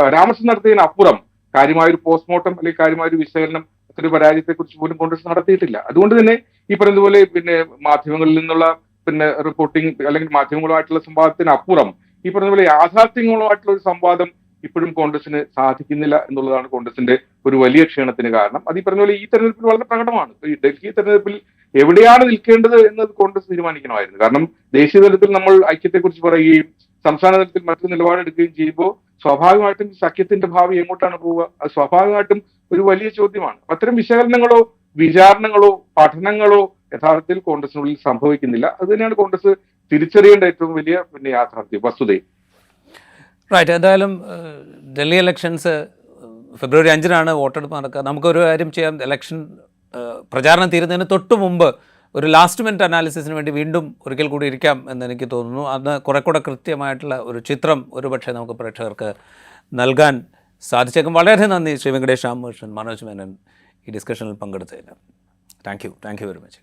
പരാമർശം നടത്തിയതിന് അപ്പുറം കാര്യമായൊരു പോസ്റ്റ്മോർട്ടം അല്ലെങ്കിൽ കാര്യമായൊരു വിശകലനം അത്ര പരാജയത്തെ കുറിച്ച് പോലും കോൺഗ്രസ് നടത്തിയിട്ടില്ല. അതുകൊണ്ട് തന്നെ ഈ പറയുന്നതുപോലെ മാധ്യമങ്ങളിൽ നിന്നുള്ള റിപ്പോർട്ടിംഗ് അല്ലെങ്കിൽ മാധ്യമങ്ങളുമായിട്ടുള്ള സംവാദത്തിന് അപ്പുറം ഈ പറഞ്ഞതുപോലെ യാഥാർത്ഥ്യങ്ങളുമായിട്ടുള്ള ഒരു സംവാദം ഇപ്പോഴും കോൺഗ്രസിന് സാധിക്കുന്നില്ല എന്നുള്ളതാണ് കോൺഗ്രസിന്റെ ഒരു വലിയ ക്ഷീണത്തിന് കാരണം. അത് ഈ പറഞ്ഞ പോലെ ഈ തെരഞ്ഞെടുപ്പിൽ വളരെ പ്രകടമാണ്. ഈ ഡൽഹി തെരഞ്ഞെടുപ്പിൽ എവിടെയാണ് നിൽക്കേണ്ടത് എന്നത് കോൺഗ്രസ് തീരുമാനിക്കണമായിരുന്നു. കാരണം ദേശീയ തലത്തിൽ നമ്മൾ ഐക്യത്തെക്കുറിച്ച് പറയുകയും സംസ്ഥാന തലത്തിൽ മറ്റൊരു നിലപാടെടുക്കുകയും ചെയ്യുമ്പോൾ സ്വാഭാവികമായിട്ടും സഖ്യത്തിന്റെ ഭാവി എങ്ങോട്ടാണ് പോവുക? അത് സ്വാഭാവികമായിട്ടും ഒരു വലിയ ചോദ്യമാണ്. അത്തരം വിശകലനങ്ങളോ വിചാരണകളോ പഠനങ്ങളോ യഥാർത്ഥത്തിൽ കോൺഗ്രസിനുള്ളിൽ സംഭവിക്കുന്നില്ല. അത് തന്നെയാണ് കോൺഗ്രസ് തിരിച്ചറിയേണ്ട ഏറ്റവും വലിയ യാഥാർത്ഥ്യം, വസ്തുതയും. റൈറ്റ്. എന്തായാലും ഡൽഹി ഇലക്ഷൻസ് ഫെബ്രുവരി 5-നാണ് വോട്ടെടുപ്പ് നടക്കുക. നമുക്കൊരു കാര്യം ചെയ്യാം. ഇലക്ഷൻ പ്രചാരണം തീരുന്നതിന് തൊട്ട് മുമ്പ് ഒരു ലാസ്റ്റ് മിനിറ്റ് അനാലിസിസിന് വേണ്ടി വീണ്ടും ഒരിക്കൽ കൂടി ഇരിക്കാം എന്ന് എനിക്ക് തോന്നുന്നു. അന്ന് കുറെ കൂടെ കൃത്യമായിട്ടുള്ള ഒരു ചിത്രം ഒരുപക്ഷെ നമുക്ക് പ്രേക്ഷകർക്ക് നൽകാൻ സാധിച്ചേക്കും. വളരെയധികം നന്ദി ശ്രീ വെങ്കടേഷ് രാമകൃഷ്ണൻ, മനോജ് മേനൻ ഈ ഡിസ്കഷനിൽ പങ്കെടുത്തതിന്. Thank you very much.